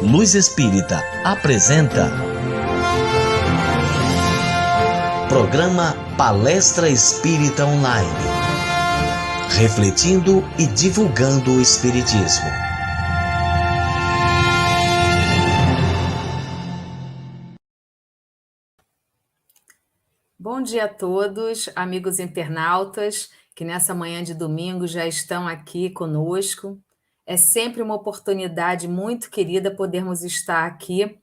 Luz Espírita apresenta Programa Palestra Espírita Online, refletindo e divulgando o Espiritismo. Bom dia a todos, amigos internautas, que nessa manhã de domingo já estão aqui conosco. É sempre uma oportunidade muito querida podermos estar aqui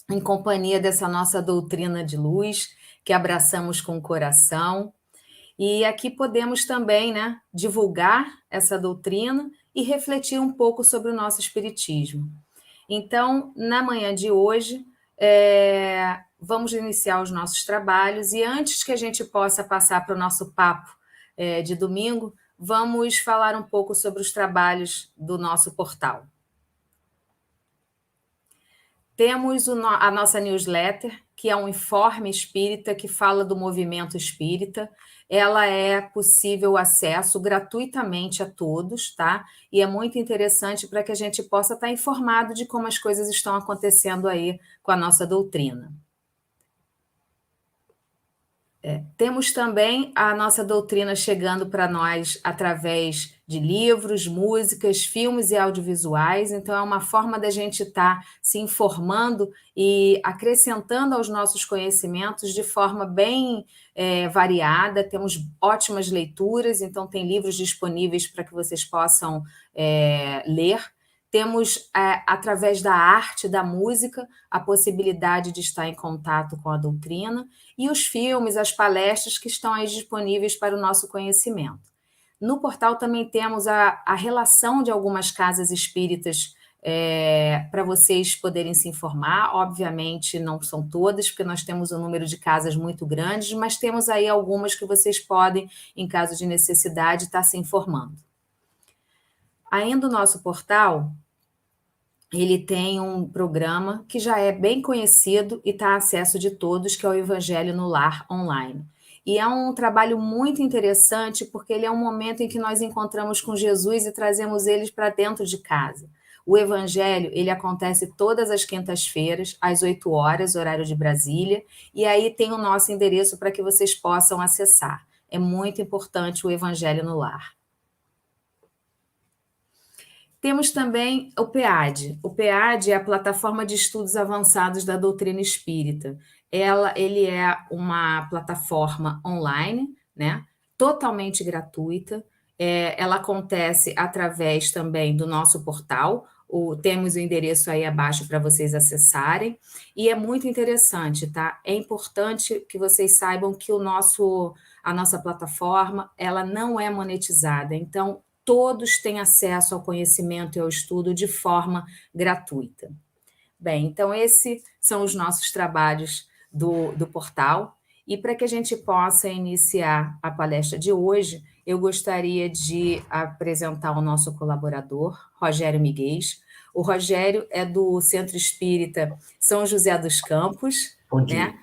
em companhia dessa nossa doutrina de luz, que abraçamos com o coração. E aqui podemos também, divulgar essa doutrina e refletir um pouco sobre o nosso espiritismo. Então, na manhã de hoje, vamos iniciar os nossos trabalhos e antes que a gente possa passar para o nosso papo de domingo, vamos falar um pouco sobre os trabalhos do nosso portal. Temos a nossa newsletter, que é um informe espírita que fala do movimento espírita. Ela é possível acesso gratuitamente a todos, tá? E é muito interessante para que a gente possa estar informado de como as coisas estão acontecendo aí com a nossa doutrina. Temos também a nossa doutrina chegando para nós através de livros, músicas, filmes e audiovisuais, então é uma forma da gente estar se informando e acrescentando aos nossos conhecimentos de forma bem variada. Temos ótimas leituras, então tem livros disponíveis para que vocês possam ler. Temos, através da arte, da música, a possibilidade de estar em contato com a doutrina e os filmes, as palestras que estão aí disponíveis para o nosso conhecimento. No portal também temos a relação de algumas casas espíritas para vocês poderem se informar. Obviamente, não são todas, porque nós temos um número de casas muito grande, mas temos aí algumas que vocês podem, em caso de necessidade, estar se informando. Ainda o nosso portal, ele tem um programa que já é bem conhecido e está a acesso de todos, que é o Evangelho no Lar Online. E é um trabalho muito interessante, porque ele é um momento em que nós encontramos com Jesus e trazemos eles para dentro de casa. O Evangelho, ele acontece todas as quintas-feiras, às 8 horas, horário de Brasília, e aí tem o nosso endereço para que vocês possam acessar. É muito importante o Evangelho no Lar. Temos também o PEAD. O PEAD é a Plataforma de Estudos Avançados da Doutrina Espírita. Ele é uma plataforma online, totalmente gratuita. Ela acontece através também do nosso portal. Temos o endereço aí abaixo para vocês acessarem. E é muito interessante, tá? É importante que vocês saibam que a nossa plataforma, ela não é monetizada. Então, todos têm acesso ao conhecimento e ao estudo de forma gratuita. Bem, então esses são os nossos trabalhos do portal. E para que a gente possa iniciar a palestra de hoje, eu gostaria de apresentar o nosso colaborador, Rogério Miguel. O Rogério é do Centro Espírita São José dos Campos, Bom dia.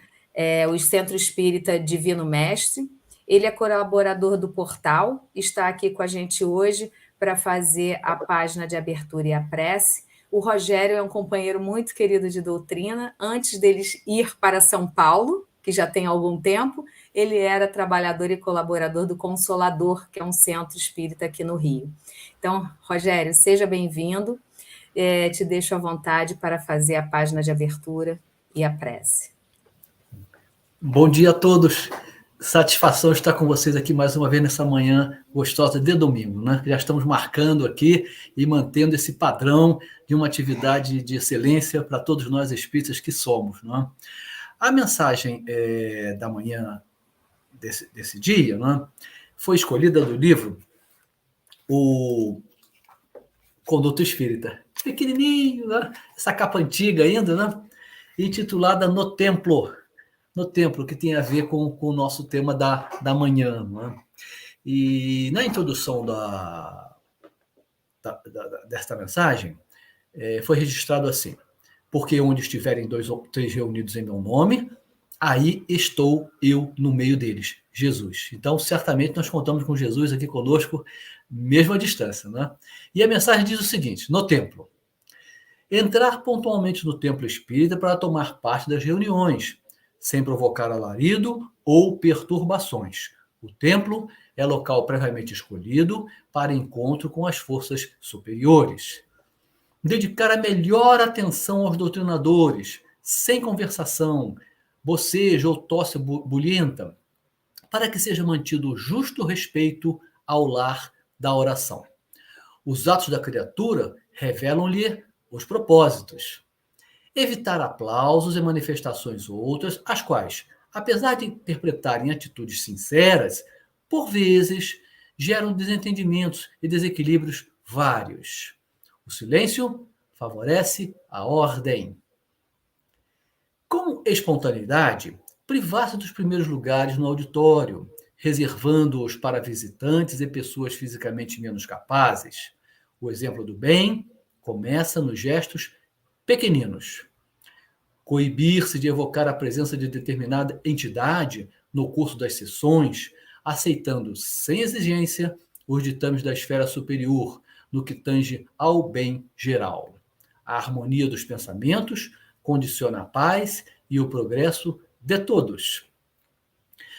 O Centro Espírita Divino Mestre. Ele é colaborador do portal, está aqui com a gente hoje para fazer a página de abertura e a prece. O Rogério é um companheiro muito querido de doutrina. Antes dele ir para São Paulo, que já tem algum tempo, ele era trabalhador e colaborador do Consolador, que é um centro espírita aqui no Rio. Então, Rogério, seja bem-vindo. Te deixo à vontade para fazer a página de abertura e a prece. Bom dia a todos. Satisfação estar com vocês aqui mais uma vez nessa manhã gostosa de domingo, né? Já estamos marcando aqui e mantendo esse padrão de uma atividade de excelência para todos nós espíritas que somos, né? A mensagem da manhã desse dia, né, foi escolhida do livro O Conduto Espírita, pequenininho, né? Essa capa antiga ainda, né? Intitulada No Templo, que tem a ver com o nosso tema da manhã. Né? E na introdução desta mensagem, foi registrado assim: porque onde estiverem 2 ou 3 reunidos em meu nome, aí estou eu no meio deles, Jesus. Então, certamente nós contamos com Jesus aqui conosco, mesmo à distância, né? E a mensagem diz o seguinte: no templo, entrar pontualmente no templo espírita para tomar parte das reuniões, sem provocar alarido ou perturbações. O templo é local previamente escolhido para encontro com as forças superiores. Dedicar a melhor atenção aos doutrinadores, sem conversação, bocejo ou tosse bulhenta, para que seja mantido o justo respeito ao lar da oração. Os atos da criatura revelam-lhe os propósitos. Evitar aplausos e manifestações outras, as quais, apesar de interpretarem atitudes sinceras, por vezes geram desentendimentos e desequilíbrios vários. O silêncio favorece a ordem. Com espontaneidade, privar-se dos primeiros lugares no auditório, reservando-os para visitantes e pessoas fisicamente menos capazes. O exemplo do bem começa nos gestos pequeninos. Coibir-se de evocar a presença de determinada entidade no curso das sessões, aceitando sem exigência os ditames da esfera superior, no que tange ao bem geral. A harmonia dos pensamentos condiciona a paz e o progresso de todos.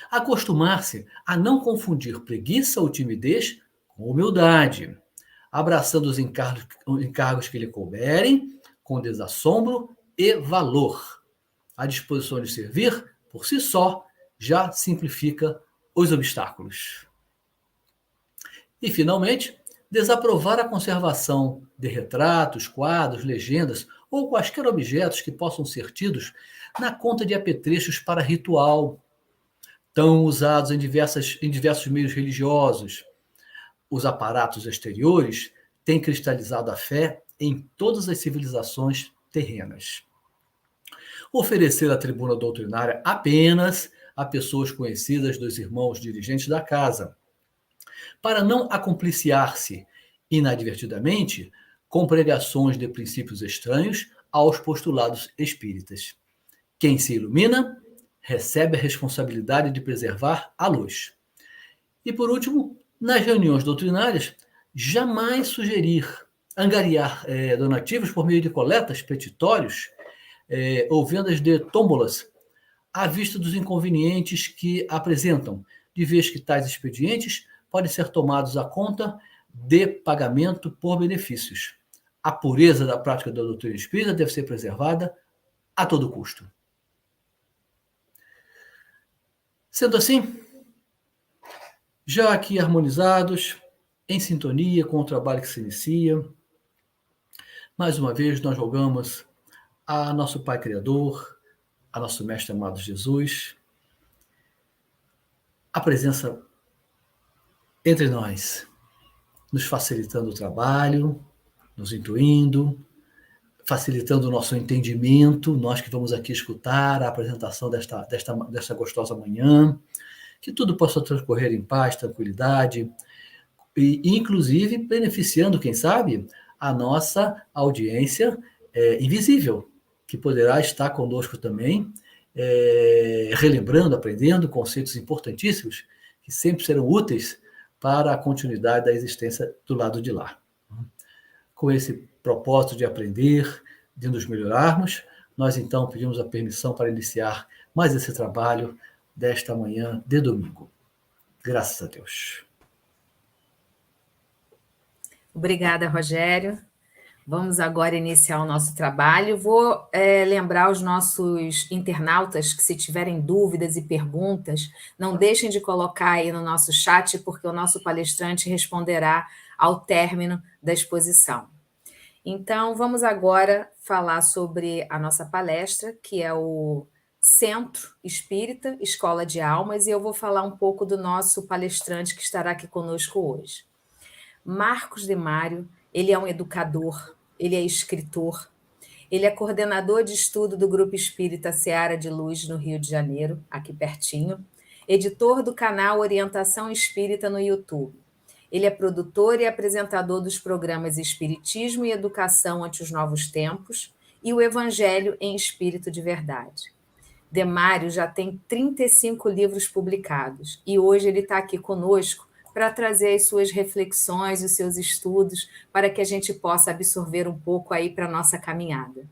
Acostumar-se a não confundir preguiça ou timidez com humildade, abraçando os encargos que lhe couberem com desassombro e valor. A disposição de servir, por si só, já simplifica os obstáculos. E, finalmente, desaprovar a conservação de retratos, quadros, legendas ou quaisquer objetos que possam ser tidos na conta de apetrechos para ritual, tão usados em diversos meios religiosos. Os aparatos exteriores têm cristalizado a fé em todas as civilizações terrenas. Oferecer a tribuna doutrinária apenas a pessoas conhecidas dos irmãos dirigentes da casa, para não acompliciar-se inadvertidamente com pregações de princípios estranhos aos postulados espíritas. Quem se ilumina recebe a responsabilidade de preservar a luz. E, por último, nas reuniões doutrinárias, jamais sugerir angariar donativos por meio de coletas, petitórios ou vendas de tômbolas, à vista dos inconvenientes que apresentam, de vez que tais expedientes podem ser tomados à conta de pagamento por benefícios. A pureza da prática da doutrina espírita deve ser preservada a todo custo. Sendo assim, já aqui harmonizados, em sintonia com o trabalho que se inicia, mais uma vez nós rogamos a nosso Pai Criador, a nosso Mestre amado Jesus, a presença entre nós, nos facilitando o trabalho, nos intuindo, facilitando o nosso entendimento, nós que vamos aqui escutar a apresentação desta gostosa manhã, que tudo possa transcorrer em paz, tranquilidade, e inclusive beneficiando, quem sabe, a nossa audiência invisível, que poderá estar conosco também, relembrando, aprendendo conceitos importantíssimos, que sempre serão úteis para a continuidade da existência do lado de lá. Com esse propósito de aprender, de nos melhorarmos, nós então pedimos a permissão para iniciar mais esse trabalho desta manhã de domingo. Graças a Deus. Obrigada, Rogério. Vamos agora iniciar o nosso trabalho. Vou lembrar os nossos internautas que, se tiverem dúvidas e perguntas, não deixem de colocar aí no nosso chat, porque o nosso palestrante responderá ao término da exposição. Então, vamos agora falar sobre a nossa palestra, que é o Centro Espírita, Escola de Almas, e eu vou falar um pouco do nosso palestrante que estará aqui conosco hoje. Marcos Demário, ele é um educador, ele é escritor, ele é coordenador de estudo do Grupo Espírita Seara de Luz no Rio de Janeiro, aqui pertinho, editor do canal Orientação Espírita no YouTube. Ele é produtor e apresentador dos programas Espiritismo e Educação ante os Novos Tempos e o Evangelho em Espírito de Verdade. Demário já tem 35 livros publicados e hoje ele está aqui conosco para trazer as suas reflexões, os seus estudos, para que a gente possa absorver um pouco aí para a nossa caminhada.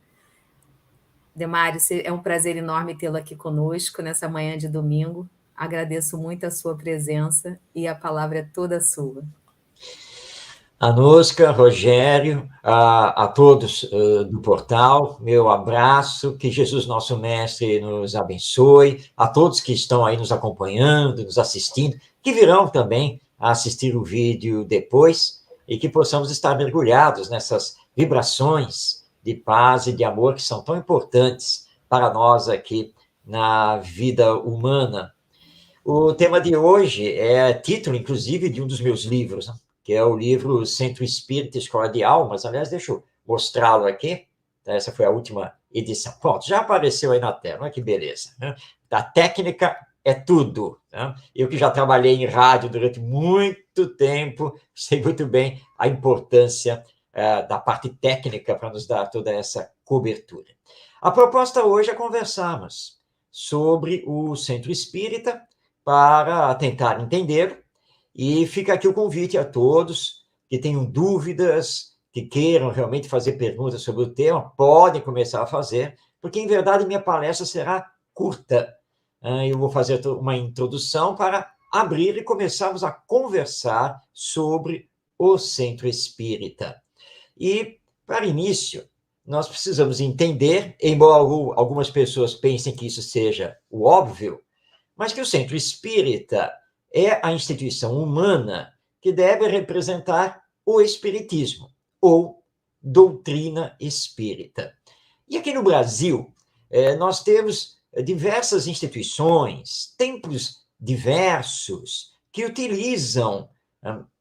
Demário, é um prazer enorme tê-lo aqui conosco nessa manhã de domingo. Agradeço muito a sua presença e a palavra é toda sua. Anuska, Rogério, a todos do portal, meu abraço, que Jesus, nosso Mestre, nos abençoe, a todos que estão aí nos acompanhando, nos assistindo, que virão também a assistir o vídeo depois, e que possamos estar mergulhados nessas vibrações de paz e de amor que são tão importantes para nós aqui na vida humana. O tema de hoje é título, inclusive, de um dos meus livros, né? Que é o livro Centro Espírita Escola de Almas. Aliás, deixa eu mostrá-lo aqui. Essa foi a última edição. Pronto, já apareceu aí na tela. Olha que beleza. Né? A técnica é tudo. Né? Eu que já trabalhei em rádio durante muito tempo, sei muito bem a importância da parte técnica para nos dar toda essa cobertura. A proposta hoje é conversarmos sobre o Centro Espírita para tentar entender. E fica aqui o convite a todos que tenham dúvidas, que queiram realmente fazer perguntas sobre o tema, podem começar a fazer, porque, em verdade, minha palestra será curta. Eu vou fazer uma introdução para abrir e começarmos a conversar sobre o Centro Espírita. E, para início, nós precisamos entender, embora algumas pessoas pensem que isso seja o óbvio, mas que o Centro Espírita é a instituição humana que deve representar o Espiritismo, ou doutrina espírita. E aqui no Brasil, nós temos diversas instituições, templos diversos, que utilizam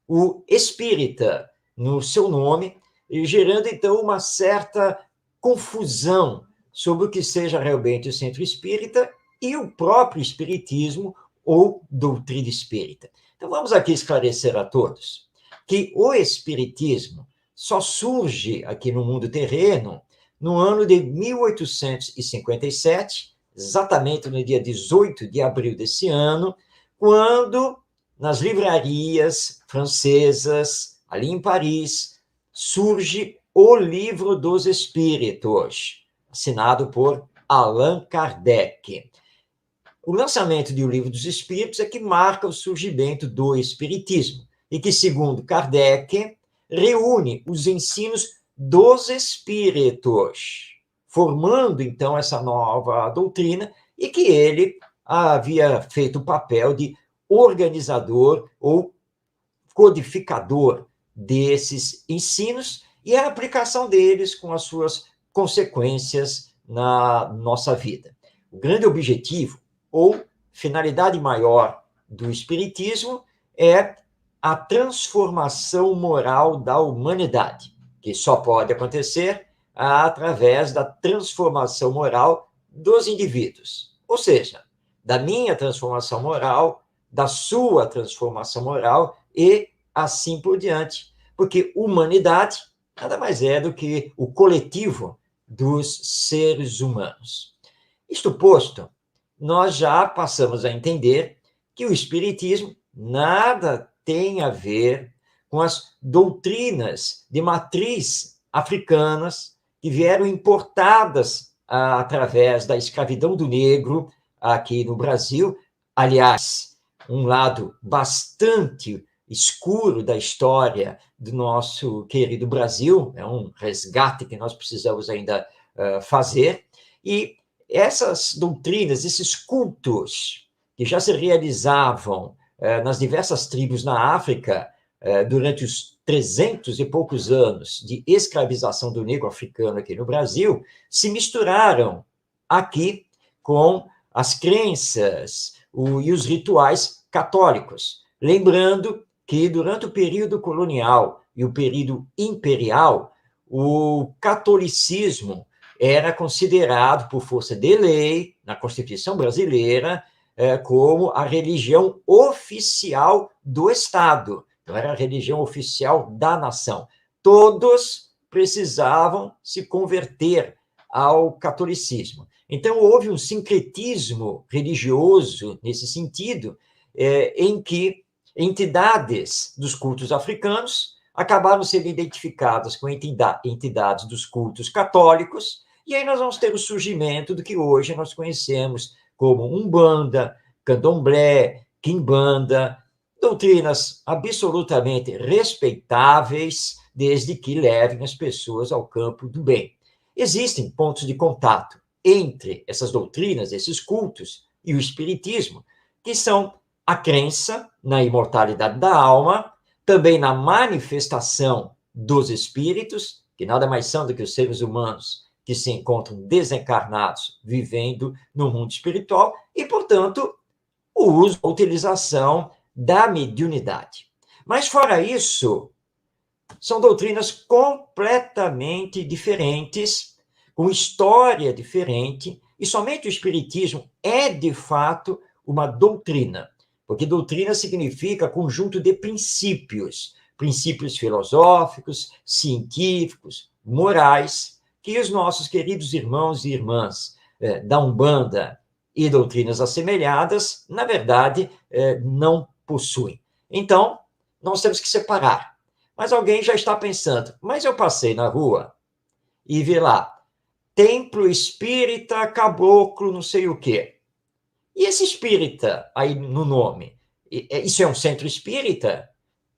o espírita no seu nome, gerando, então, uma certa confusão sobre o que seja realmente o Centro Espírita e o próprio Espiritismo, ou doutrina espírita. Então, vamos aqui esclarecer a todos que o Espiritismo só surge aqui no mundo terreno no ano de 1857, exatamente no dia 18 de abril desse ano, quando, nas livrarias francesas, ali em Paris, surge o Livro dos Espíritos, assinado por Allan Kardec. O lançamento do Livro dos Espíritos é que marca o surgimento do Espiritismo e que, segundo Kardec, reúne os ensinos dos Espíritos, formando, então, essa nova doutrina e que ele havia feito o papel de organizador ou codificador desses ensinos e a aplicação deles com as suas consequências na nossa vida. O grande objetivo ou finalidade maior do Espiritismo é a transformação moral da humanidade, que só pode acontecer através da transformação moral dos indivíduos. Ou seja, da minha transformação moral, da sua transformação moral e assim por diante. Porque humanidade nada mais é do que o coletivo dos seres humanos. Isto posto, nós já passamos a entender que o Espiritismo nada tem a ver com as doutrinas de matriz africanas que vieram importadas através da escravidão do negro aqui no Brasil. Aliás, um lado bastante escuro da história do nosso querido Brasil, é um resgate que nós precisamos ainda fazer, e essas doutrinas, esses cultos que já se realizavam nas diversas tribos na África durante os 300 e poucos anos de escravização do negro africano aqui no Brasil, se misturaram aqui com as crenças e os rituais católicos. Lembrando que durante o período colonial e o período imperial, o catolicismo era considerado, por força de lei, na Constituição brasileira, como a religião oficial do Estado. Então, era a religião oficial da nação. Todos precisavam se converter ao catolicismo. Então, houve um sincretismo religioso nesse sentido, em que entidades dos cultos africanos acabaram sendo identificadas com entidades dos cultos católicos, e aí nós vamos ter o surgimento do que hoje nós conhecemos como Umbanda, Candomblé, Quimbanda, doutrinas absolutamente respeitáveis, desde que levem as pessoas ao campo do bem. Existem pontos de contato entre essas doutrinas, esses cultos, e o espiritismo, que são a crença na imortalidade da alma, também na manifestação dos espíritos, que nada mais são do que os seres humanos que se encontram desencarnados, vivendo no mundo espiritual, e, portanto, o uso, a utilização da mediunidade. Mas, fora isso, são doutrinas completamente diferentes, com história diferente, e somente o espiritismo é, de fato, uma doutrina, porque doutrina significa conjunto de princípios, princípios filosóficos, científicos, morais, que os nossos queridos irmãos e irmãs da Umbanda e doutrinas assemelhadas, na verdade, não possuem. Então, nós temos que separar. Mas alguém já está pensando, mas eu passei na rua e vi lá, templo espírita, caboclo, não sei o quê. E esse espírita aí no nome, isso é um centro espírita?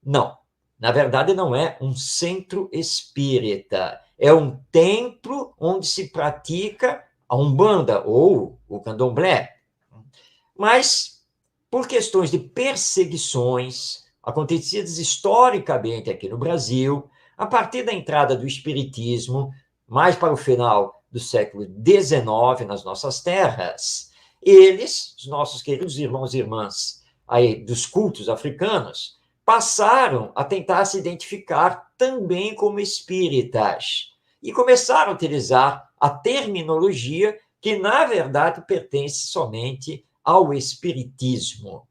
Não. Na verdade, não é um centro espírita. É um templo onde se pratica a Umbanda ou o Candomblé. Mas, por questões de perseguições acontecidas historicamente aqui no Brasil, a partir da entrada do espiritismo, mais para o final do século XIX nas nossas terras, eles, os nossos queridos irmãos e irmãs aí dos cultos africanos, passaram a tentar se identificar também como espíritas e começaram a utilizar a terminologia que, na verdade, pertence somente ao espiritismo.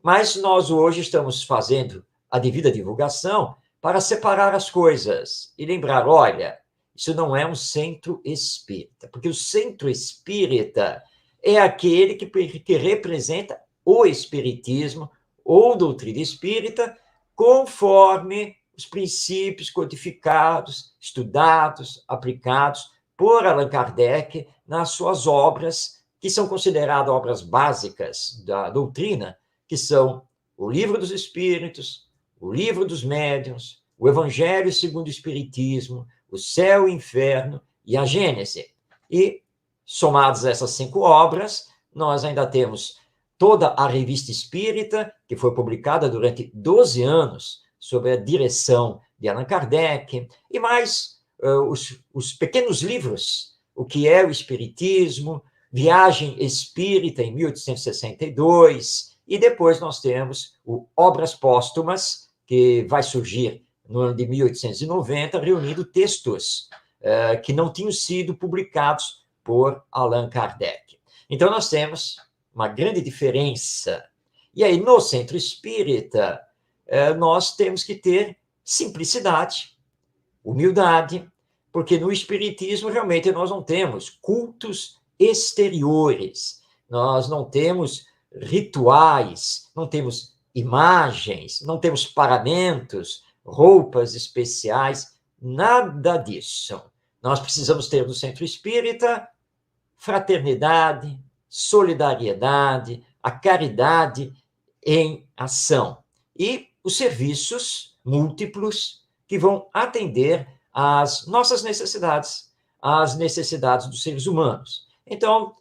Mas nós hoje estamos fazendo a devida divulgação para separar as coisas e lembrar, olha, isso não é um centro espírita, porque o centro espírita é aquele que representa o espiritismo ou doutrina espírita, conforme os princípios codificados, estudados, aplicados por Allan Kardec nas suas obras, que são consideradas obras básicas da doutrina, que são o Livro dos Espíritos, o Livro dos Médiuns, o Evangelho segundo o Espiritismo, o Céu e o Inferno e a Gênese. E, somadas essas 5 obras, nós ainda temos toda a Revista Espírita, que foi publicada durante 12 anos, sob a direção de Allan Kardec, e mais os pequenos livros, O que é o Espiritismo, Viagem Espírita, em 1862, e depois nós temos o Obras Póstumas, que vai surgir no ano de 1890, reunindo textos que não tinham sido publicados por Allan Kardec. Então, nós temos uma grande diferença. E aí, no centro espírita, nós temos que ter simplicidade, humildade, porque no espiritismo, realmente, nós não temos cultos exteriores, nós não temos rituais, não temos imagens, não temos paramentos, roupas especiais, nada disso. Nós precisamos ter no centro espírita fraternidade, solidariedade, a caridade em ação e os serviços múltiplos que vão atender às nossas necessidades, às necessidades dos seres humanos. Então,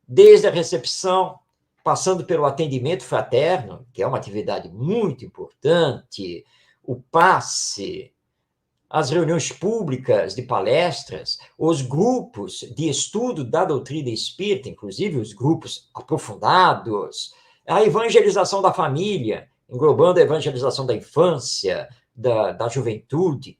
desde a recepção, passando pelo atendimento fraterno, que é uma atividade muito importante, o passe, as reuniões públicas de palestras, os grupos de estudo da doutrina espírita, inclusive os grupos aprofundados, a evangelização da família, englobando a evangelização da infância, da juventude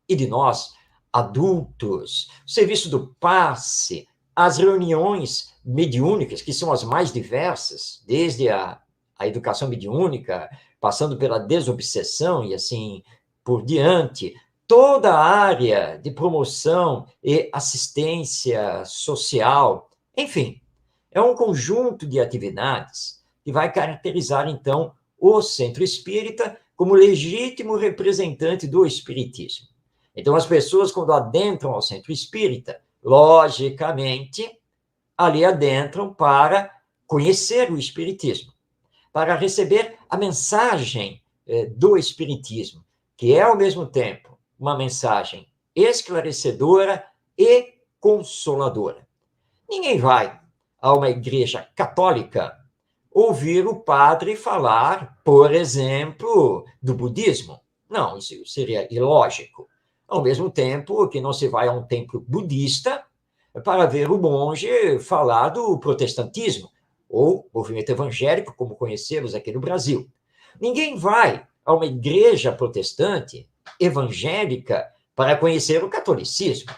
e de nós, adultos, o serviço do passe, as reuniões mediúnicas, que são as mais diversas, desde a educação mediúnica, passando pela desobsessão e assim por diante, toda a área de promoção e assistência social, Enfim, é um conjunto de atividades que vai caracterizar, então, o centro espírita como legítimo representante do espiritismo. Então, as pessoas, quando adentram ao centro espírita, logicamente, ali adentram para conhecer o espiritismo, para receber a mensagem do espiritismo, que é, ao mesmo tempo, uma mensagem esclarecedora e consoladora. Ninguém vai a uma igreja católica ouvir o padre falar, por exemplo, do budismo. Não, isso seria ilógico. Ao mesmo tempo que não se vai a um templo budista para ver o monge falar do protestantismo, ou movimento evangélico, como conhecemos aqui no Brasil. Ninguém vai a uma igreja protestante evangélica para conhecer o catolicismo.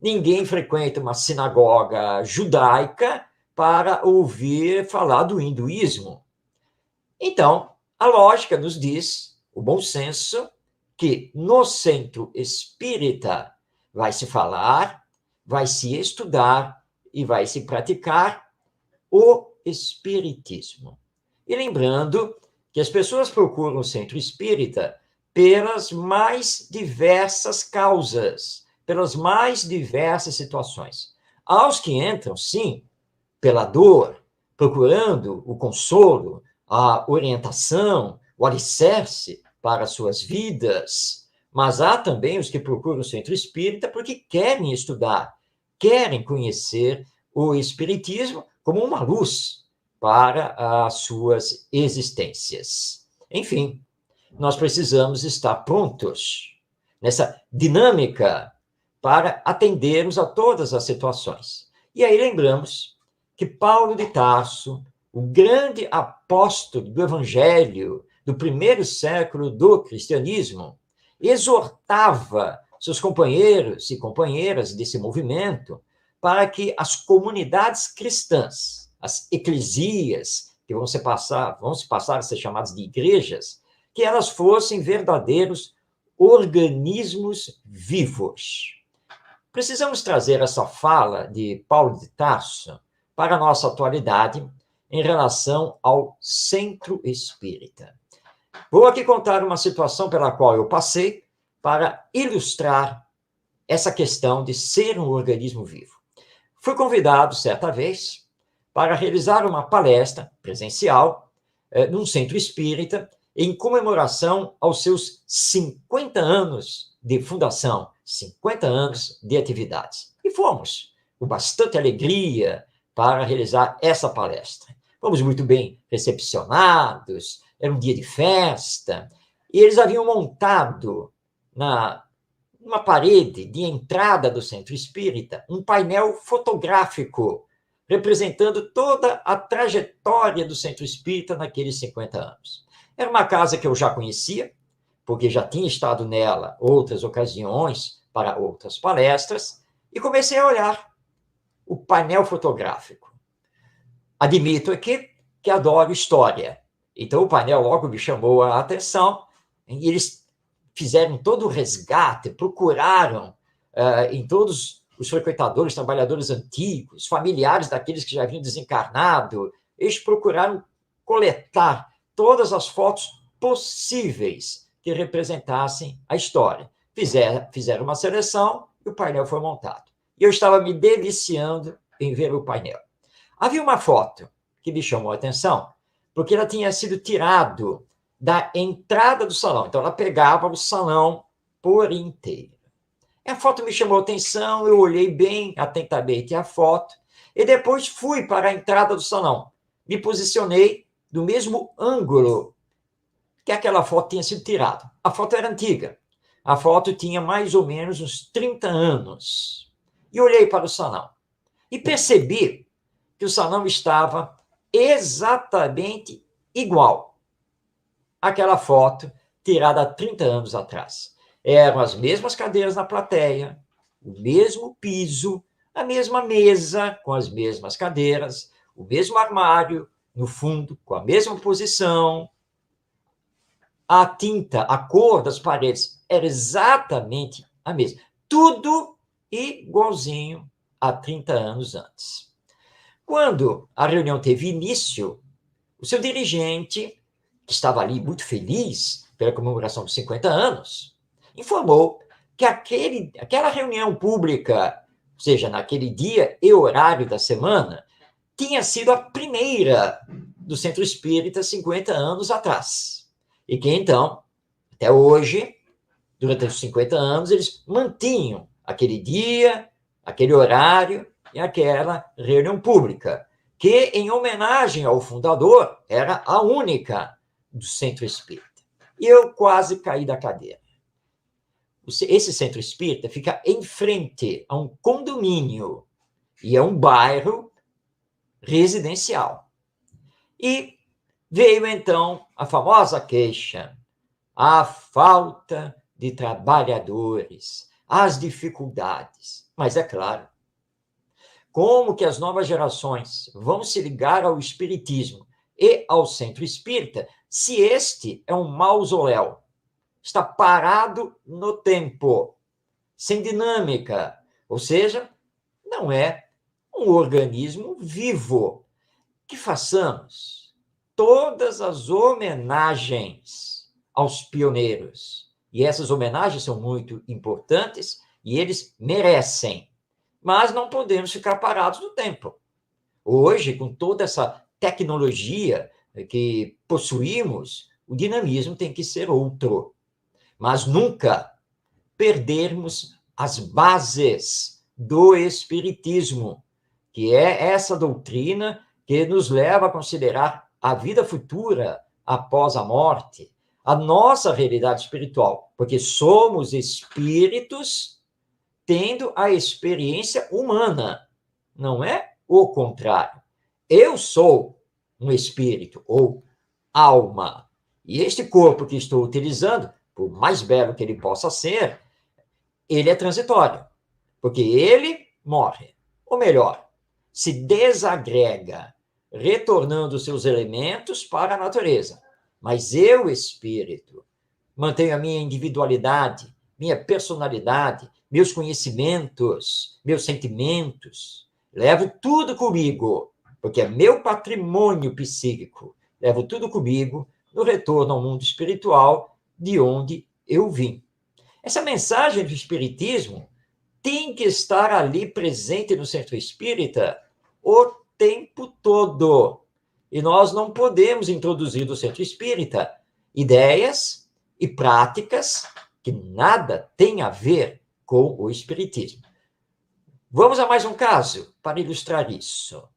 Ninguém frequenta uma sinagoga judaica para ouvir falar do hinduísmo. Então, a lógica nos diz, o bom senso, que no centro espírita vai se falar, vai se estudar e vai se praticar o espiritismo. E lembrando que as pessoas procuram o centro espírita pelas mais diversas causas, pelas mais diversas situações. Aos que entram, sim, pela dor, procurando o consolo, a orientação, o alicerce para suas vidas, mas há também os que procuram o centro espírita porque querem estudar, querem conhecer o espiritismo como uma luz para as suas existências. Enfim, nós precisamos estar prontos nessa dinâmica para atendermos a todas as situações. E aí lembramos que Paulo de Tarso, o grande apóstolo do Evangelho do primeiro século do cristianismo, exortava seus companheiros e companheiras desse movimento para que as comunidades cristãs, as eclesias, que vão se passar a ser chamadas de igrejas, que elas fossem verdadeiros organismos vivos. Precisamos trazer essa fala de Paulo de Tarso para a nossa atualidade em relação ao centro espírita. Vou aqui contar uma situação pela qual eu passei para ilustrar essa questão de ser um organismo vivo. Fui convidado, certa vez, para realizar uma palestra presencial num centro espírita em comemoração aos seus 50 anos de fundação, 50 anos de atividades. E fomos, com bastante alegria, para realizar essa palestra. Fomos muito bem recepcionados, era um dia de festa, e eles haviam montado numa parede de entrada do centro espírita um painel fotográfico representando toda a trajetória do centro espírita naqueles 50 anos. Era uma casa que eu já conhecia, porque já tinha estado nela outras ocasiões para outras palestras, e comecei a olhar o painel fotográfico. Admito aqui que adoro história. Então, o painel logo me chamou a atenção, e eles fizeram todo o resgate, procuraram em todos os frequentadores, trabalhadores antigos, familiares daqueles que já haviam desencarnado, eles procuraram coletar todas as fotos possíveis que representassem a história. Fizeram uma seleção e o painel foi montado. E eu estava me deliciando em ver o painel. Havia uma foto que me chamou a atenção, porque ela tinha sido tirada da entrada do salão. Então, ela pegava o salão por inteiro. A foto me chamou a atenção, eu olhei bem atentamente a foto, e depois fui para a entrada do salão. Me posicionei do mesmo ângulo que aquela foto tinha sido tirada. A foto era antiga. A foto tinha mais ou menos uns 30 anos. E olhei para o salão. E percebi que o salão estava exatamente igual àquela foto tirada há 30 anos atrás. Eram as mesmas cadeiras na plateia, o mesmo piso, a mesma mesa com as mesmas cadeiras, o mesmo armário no fundo, com a mesma posição. A tinta, a cor das paredes era exatamente a mesma. Tudo igualzinho há 30 anos antes. Quando a reunião teve início, o seu dirigente, que estava ali muito feliz pela comemoração dos 50 anos, informou que aquela reunião pública, ou seja, naquele dia e horário da semana, tinha sido a primeira do Centro Espírita 50 anos atrás. E que, então, até hoje, durante os 50 anos, eles mantinham aquele dia, aquele horário e aquela reunião pública, que, em homenagem ao fundador, era a única do Centro Espírita. E eu quase caí da cadeira. Esse Centro Espírita fica em frente a um condomínio e a um bairro residencial. E veio, então, a famosa queixa, a falta de trabalhadores, as dificuldades. Mas, é claro, como que as novas gerações vão se ligar ao Espiritismo e ao Centro Espírita se este é um mausoléu? Está parado no tempo, sem dinâmica, ou seja, não é um organismo vivo. Que façamos todas as homenagens aos pioneiros. E essas homenagens são muito importantes e eles merecem. Mas não podemos ficar parados no tempo. Hoje, com toda essa tecnologia que possuímos, o dinamismo tem que ser outro. Mas nunca perdermos as bases do Espiritismo, que é essa doutrina que nos leva a considerar a vida futura após a morte, a nossa realidade espiritual, porque somos espíritos tendo a experiência humana, não é o contrário. Eu sou um espírito ou alma, e este corpo que estou utilizando, por mais belo que ele possa ser, ele é transitório, porque ele morre, ou melhor, se desagrega, retornando seus elementos para a natureza. Mas eu, espírito, mantenho a minha individualidade, minha personalidade, meus conhecimentos, meus sentimentos, levo tudo comigo, porque é meu patrimônio psíquico, levo tudo comigo no retorno ao mundo espiritual de onde eu vim. Essa mensagem do Espiritismo tem que estar ali presente no Centro Espírita o tempo todo. E nós não podemos introduzir no Centro Espírita ideias e práticas que nada têm a ver com o Espiritismo. Vamos a mais um caso para ilustrar isso.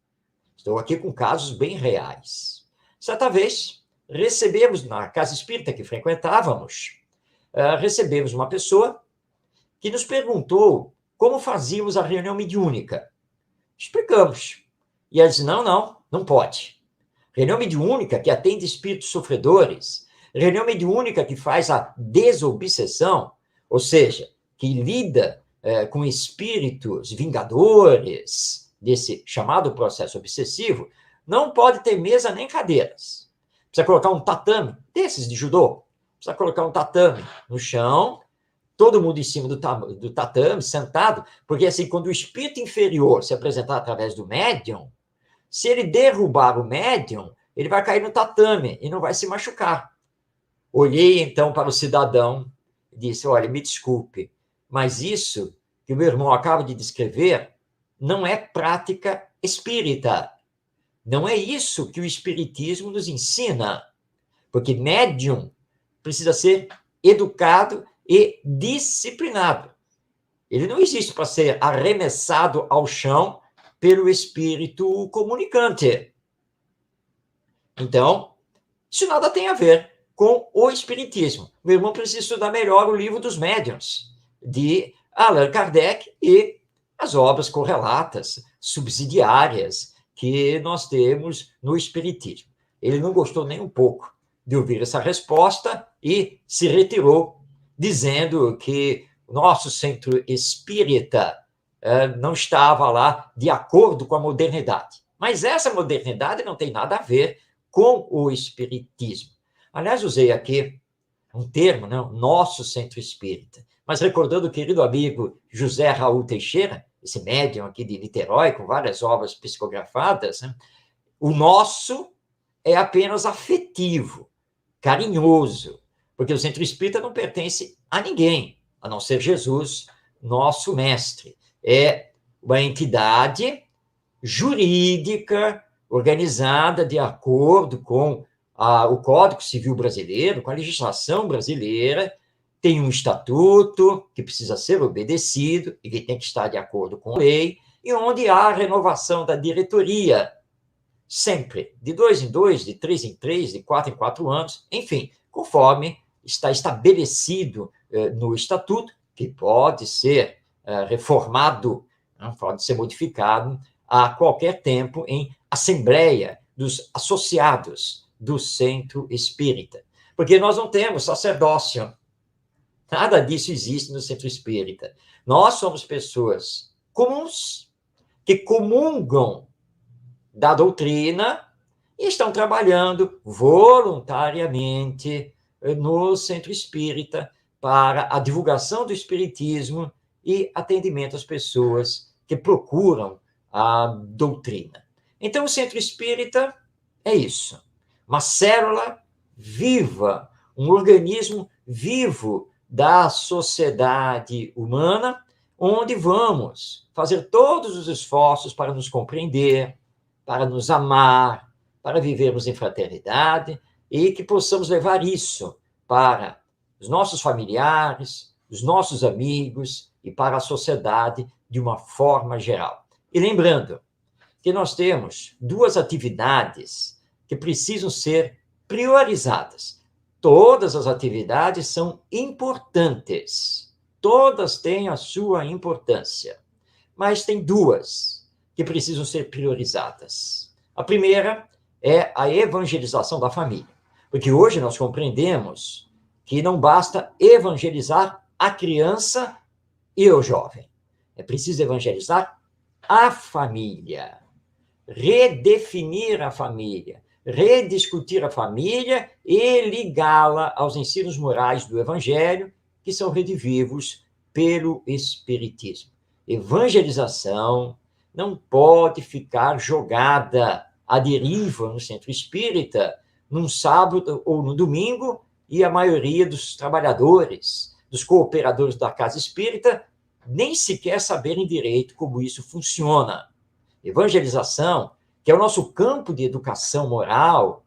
Estou aqui com casos bem reais. Certa vez, recebemos, na casa espírita que frequentávamos, recebemos uma pessoa que nos perguntou como fazíamos a reunião mediúnica. Explicamos. E ela disse, não pode. Reunião mediúnica que atende espíritos sofredores, reunião mediúnica que faz a desobsessão, ou seja, que lida com espíritos vingadores desse chamado processo obsessivo, não pode ter mesa nem cadeiras. Precisa colocar um tatame, desses de judô, precisa colocar um tatame no chão, todo mundo em cima do tatame, sentado, porque assim, quando o espírito inferior se apresentar através do médium, se ele derrubar o médium, ele vai cair no tatame e não vai se machucar. Olhei, então, para o cidadão e disse, olha, me desculpe, mas isso que o meu irmão acaba de descrever não é prática espírita. Não é isso que o Espiritismo nos ensina, porque médium precisa ser educado e disciplinado. Ele não existe para ser arremessado ao chão pelo espírito comunicante. Então, isso nada tem a ver com o Espiritismo. Meu irmão precisa estudar melhor o Livro dos Médiuns, de Allan Kardec, e as obras correlatas, subsidiárias, que nós temos no Espiritismo. Ele não gostou nem um pouco de ouvir essa resposta e se retirou, dizendo que o nosso centro espírita não estava lá de acordo com a modernidade. Mas essa modernidade não tem nada a ver com o Espiritismo. Aliás, usei aqui um termo, né? O nosso centro espírita. Mas recordando o querido amigo José Raul Teixeira, esse médium aqui de Niterói, com várias obras psicografadas, né? O nosso é apenas afetivo, carinhoso, porque o centro espírita não pertence a ninguém, a não ser Jesus, nosso mestre. É uma entidade jurídica, organizada de acordo com o Código Civil Brasileiro, com a legislação brasileira, tem um estatuto que precisa ser obedecido e que tem que estar de acordo com a lei, e onde há a renovação da diretoria, sempre, de 2 em 2, de 3 em 3, de 4 em 4 anos, enfim, conforme está estabelecido no estatuto, que pode ser reformado, pode ser modificado a qualquer tempo em assembleia dos associados do centro espírita. Porque nós não temos sacerdócio. Nada disso existe no centro espírita. Nós somos pessoas comuns que comungam da doutrina e estão trabalhando voluntariamente no centro espírita para a divulgação do espiritismo e atendimento às pessoas que procuram a doutrina. Então, o centro espírita é isso. Uma célula viva, um organismo vivo da sociedade humana, onde vamos fazer todos os esforços para nos compreender, para nos amar, para vivermos em fraternidade e que possamos levar isso para os nossos familiares, os nossos amigos e para a sociedade de uma forma geral. E lembrando que nós temos 2 atividades que precisam ser priorizadas. Todas as atividades são importantes, todas têm a sua importância, mas tem 2 que precisam ser priorizadas. A primeira é a evangelização da família, porque hoje nós compreendemos que não basta evangelizar a criança e o jovem, é preciso evangelizar a família, redefinir a família, rediscutir a família e ligá-la aos ensinos morais do Evangelho, que são redivivos pelo Espiritismo. Evangelização não pode ficar jogada à deriva no centro espírita, num sábado ou no domingo, e a maioria dos trabalhadores, dos cooperadores da casa espírita, nem sequer saberem direito como isso funciona. Evangelização, que é o nosso campo de educação moral,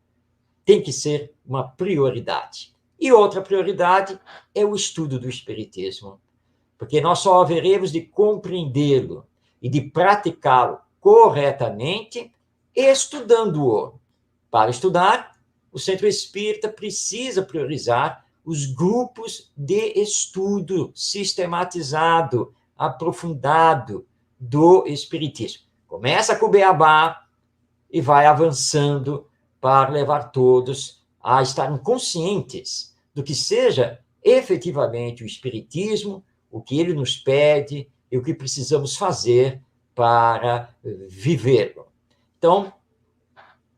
tem que ser uma prioridade. E outra prioridade é o estudo do Espiritismo, porque nós só haveremos de compreendê-lo e de praticá-lo corretamente estudando-o. Para estudar, o Centro Espírita precisa priorizar os grupos de estudo sistematizado, aprofundado do Espiritismo. Começa com o Beabá e vai avançando para levar todos a estarem conscientes do que seja efetivamente o Espiritismo, o que ele nos pede e o que precisamos fazer para vivê-lo. Então,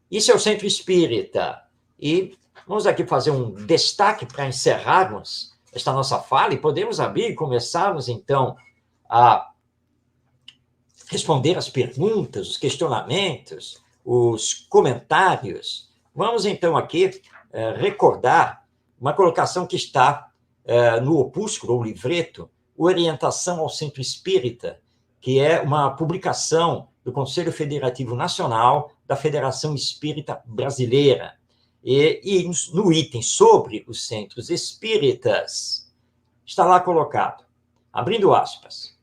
isso é o Centro Espírita. E vamos aqui fazer um destaque para encerrarmos esta nossa fala e podemos abrir e começarmos, então, a responder as perguntas, os questionamentos, os comentários. Vamos, então, aqui recordar uma colocação que está no opúsculo, ou livreto, Orientação ao Centro Espírita, que é uma publicação do Conselho Federativo Nacional da Federação Espírita Brasileira. E no item sobre os centros espíritas, está lá colocado, abrindo aspas,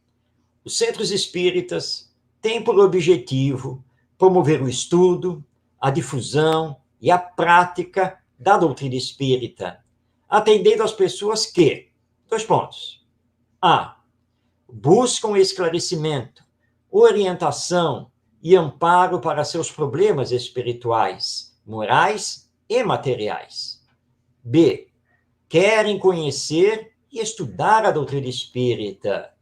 os centros espíritas têm por objetivo promover o estudo, a difusão e a prática da doutrina espírita, atendendo às pessoas que, 2 pontos, a. buscam esclarecimento, orientação e amparo para seus problemas espirituais, morais e materiais. B. Querem conhecer e estudar a doutrina espírita.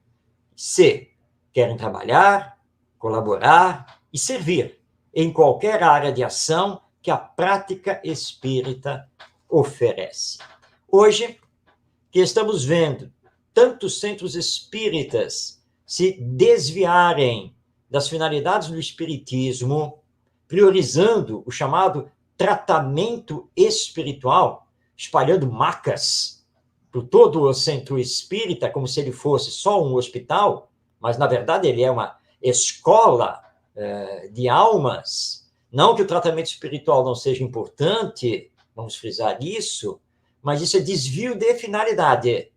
C. Querem trabalhar, colaborar e servir em qualquer área de ação que a prática espírita oferece. Hoje, que estamos vendo tantos centros espíritas se desviarem das finalidades do espiritismo, priorizando o chamado tratamento espiritual, espalhando macas por todo o centro espírita, como se ele fosse só um hospital, mas, na verdade, ele é uma escola de almas. Não que o tratamento espiritual não seja importante, vamos frisar isso, mas isso é desvio de finalidade,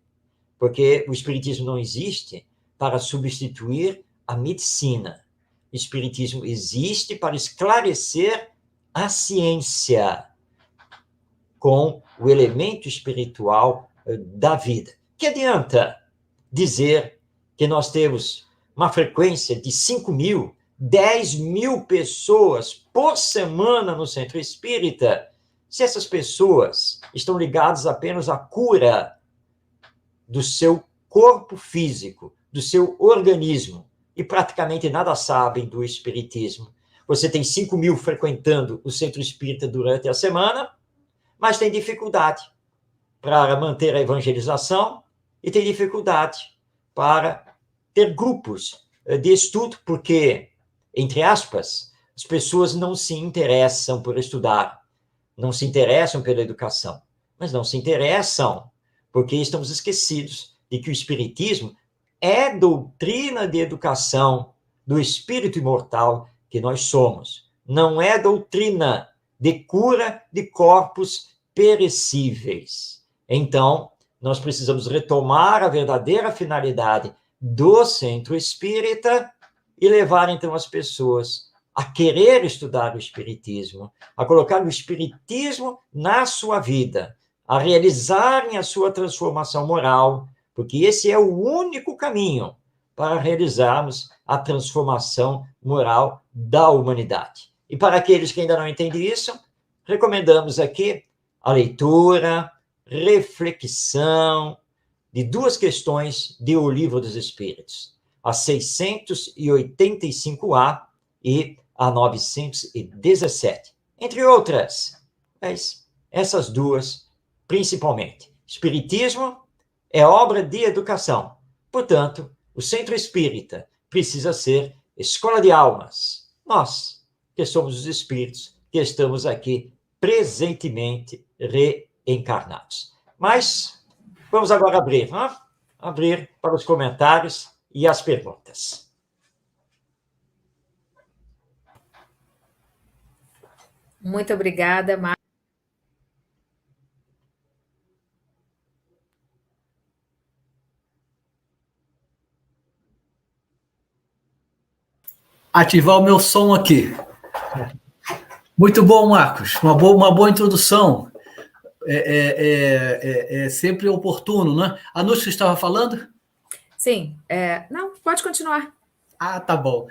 porque o espiritismo não existe para substituir a medicina. O espiritismo existe para esclarecer a ciência com o elemento espiritual da vida. Que adianta dizer que nós temos uma frequência de 5.000, 10.000 pessoas por semana no centro espírita, se essas pessoas estão ligadas apenas à cura do seu corpo físico, do seu organismo, e praticamente nada sabem do espiritismo. Você tem 5.000 frequentando o centro espírita durante a semana, mas tem dificuldade para manter a evangelização e tem dificuldade para ter grupos de estudo, porque, entre aspas, as pessoas não se interessam por estudar, não se interessam pela educação, mas não se interessam porque estamos esquecidos de que o espiritismo é doutrina de educação do espírito imortal que nós somos. Não é doutrina de cura de corpos perecíveis. Então, nós precisamos retomar a verdadeira finalidade do centro espírita e levar, então, as pessoas a querer estudar o espiritismo, a colocar o espiritismo na sua vida, a realizarem a sua transformação moral, porque esse é o único caminho para realizarmos a transformação moral da humanidade. E para aqueles que ainda não entendem isso, recomendamos aqui a leitura, reflexão de duas questões de O Livro dos Espíritos, a 685A e a 917, entre outras, mas essas duas principalmente. Espiritismo é obra de educação, portanto, o centro espírita precisa ser escola de almas. Nós, que somos os espíritos, que estamos aqui presentemente reencarnados. Mas vamos agora abrir para os comentários e as perguntas. Muito obrigada, Marcos. Ativar o meu som aqui. Muito bom, Marcos. Uma boa introdução. É sempre oportuno, né? A Núcia, você estava falando? Sim. Não, pode continuar. Ah, tá bom.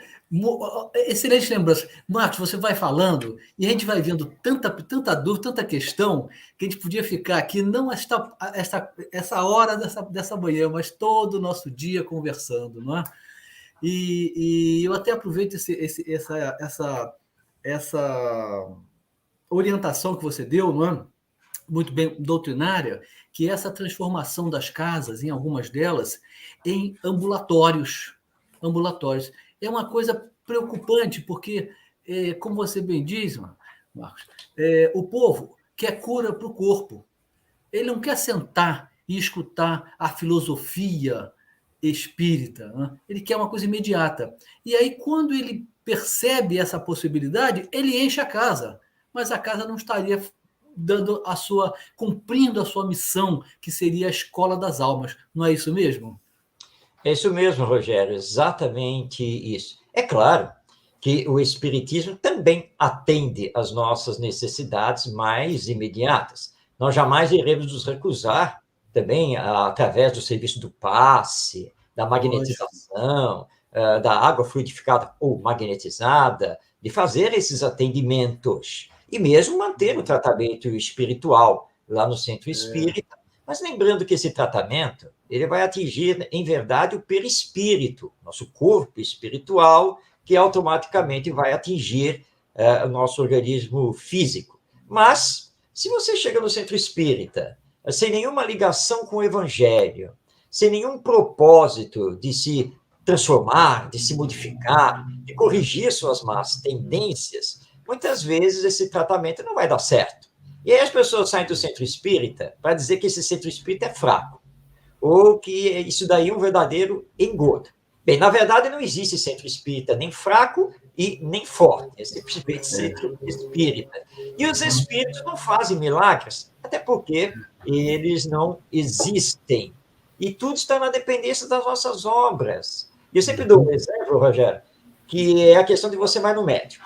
Excelente lembrança. Marcos, você vai falando e a gente vai vendo tanta dúvida, tanta questão, que a gente podia ficar aqui não essa hora dessa manhã, mas todo o nosso dia conversando, não é? E eu até aproveito essa orientação que você deu, não é? Muito bem doutrinária, que é essa transformação das casas, em algumas delas, em ambulatórios. É uma coisa preocupante, porque, como você bem diz, Marcos, o povo quer cura para o corpo. Ele não quer sentar e escutar a filosofia espírita, né? Ele quer uma coisa imediata. E aí, quando ele percebe essa possibilidade, ele enche a casa, mas a casa não estaria cumprindo a sua missão, que seria a escola das almas. Não é isso mesmo? É isso mesmo, Rogério, exatamente isso. É claro que o espiritismo também atende às nossas necessidades mais imediatas. Nós jamais iremos nos recusar também, através do serviço do passe, da magnetização, da água fluidificada ou magnetizada, de fazer esses atendimentos e mesmo manter o tratamento espiritual lá no centro espírita. Mas lembrando que esse tratamento ele vai atingir, em verdade, o perispírito, nosso corpo espiritual, que automaticamente vai atingir o nosso organismo físico. Mas, se você chega no centro espírita sem nenhuma ligação com o evangelho, sem nenhum propósito de se transformar, de se modificar, de corrigir suas más tendências, muitas vezes esse tratamento não vai dar certo. E aí as pessoas saem do centro espírita para dizer que esse centro espírita é fraco, ou que isso daí é um verdadeiro engodo. Bem, na verdade, não existe centro espírita nem fraco e nem forte, é simplesmente centro espírita. E os espíritos não fazem milagres, até porque eles não existem. E tudo está na dependência das nossas obras. E eu sempre dou um exemplo, Rogério, que é a questão de você vai no médico.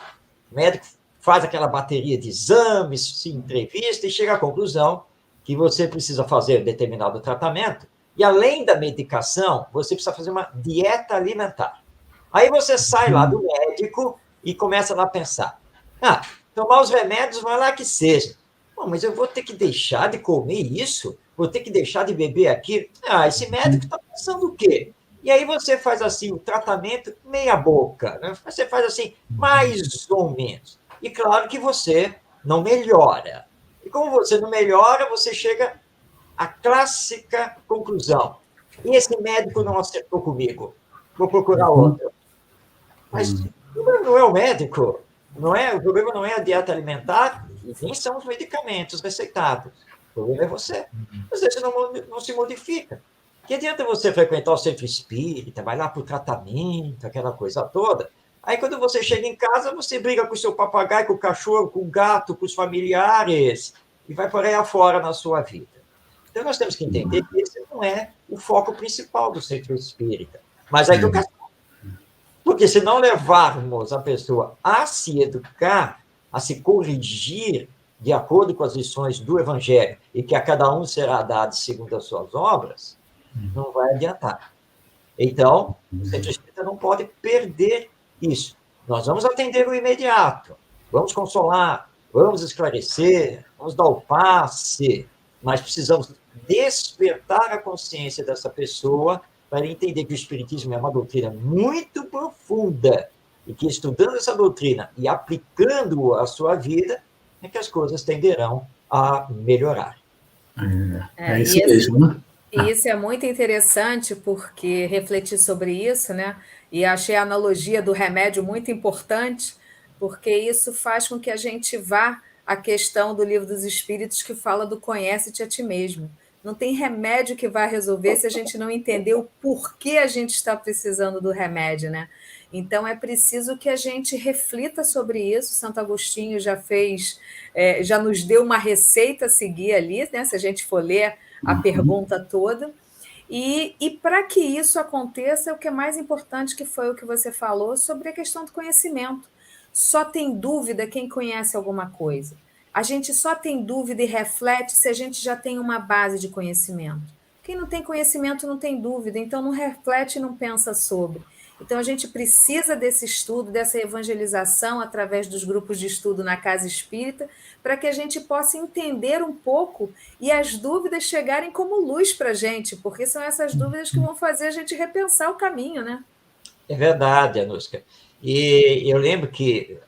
O médico faz aquela bateria de exames, se entrevista e chega à conclusão que você precisa fazer determinado tratamento e, além da medicação, você precisa fazer uma dieta alimentar. Aí você sai lá do médico e começa lá a pensar, tomar os remédios, vai lá que seja. Mas eu vou ter que deixar de comer isso? Vou ter que deixar de beber aquilo? Esse médico está pensando o quê? E aí você faz assim, o tratamento meia boca, né? Você faz assim, mais ou menos. E claro que você não melhora. E como você não melhora, você chega à clássica conclusão. E esse médico não acertou comigo. Vou procurar outro. Mas o problema não é o médico, não é? O problema não é a dieta alimentar e nem são os medicamentos receitados. O problema é você. Você não se modifica. Que adianta você frequentar o centro espírita, vai lá para o tratamento, aquela coisa toda. Aí, quando você chega em casa, você briga com o seu papagaio, com o cachorro, com o gato, com os familiares, e vai por aí afora na sua vida. Então, nós temos que entender que esse não é o foco principal do centro espírita, mas a educação. Porque se não levarmos a pessoa a se educar, a se corrigir de acordo com as lições do Evangelho, e que a cada um será dado segundo as suas obras, não vai adiantar. Então, o centro espírita não pode perder isso. Nós vamos atender o imediato, vamos consolar, vamos esclarecer, vamos dar o passe, mas precisamos despertar a consciência dessa pessoa para entender que o Espiritismo é uma doutrina muito profunda e que, estudando essa doutrina e aplicando a sua vida, é que as coisas tenderão a melhorar. É isso mesmo, né? E isso é muito interessante, porque refletir sobre isso, né? E achei a analogia do remédio muito importante, porque isso faz com que a gente vá à questão do Livro dos Espíritos, que fala do conhece-te a ti mesmo. Não tem remédio que vai resolver se a gente não entender o porquê a gente está precisando do remédio, né? Então, é preciso que a gente reflita sobre isso. Santo Agostinho já fez, já nos deu uma receita a seguir ali, né? Se a gente for ler a pergunta toda. E para que isso aconteça, o que é mais importante, que foi o que você falou, sobre a questão do conhecimento. Só tem dúvida quem conhece alguma coisa. A gente só tem dúvida e reflete se a gente já tem uma base de conhecimento. Quem não tem conhecimento não tem dúvida, então não reflete e não pensa sobre. Então, a gente precisa desse estudo, dessa evangelização através dos grupos de estudo na Casa Espírita, para que a gente possa entender um pouco e as dúvidas chegarem como luz para a gente, porque são essas dúvidas que vão fazer a gente repensar o caminho, né? É verdade, Anuska. E eu lembro que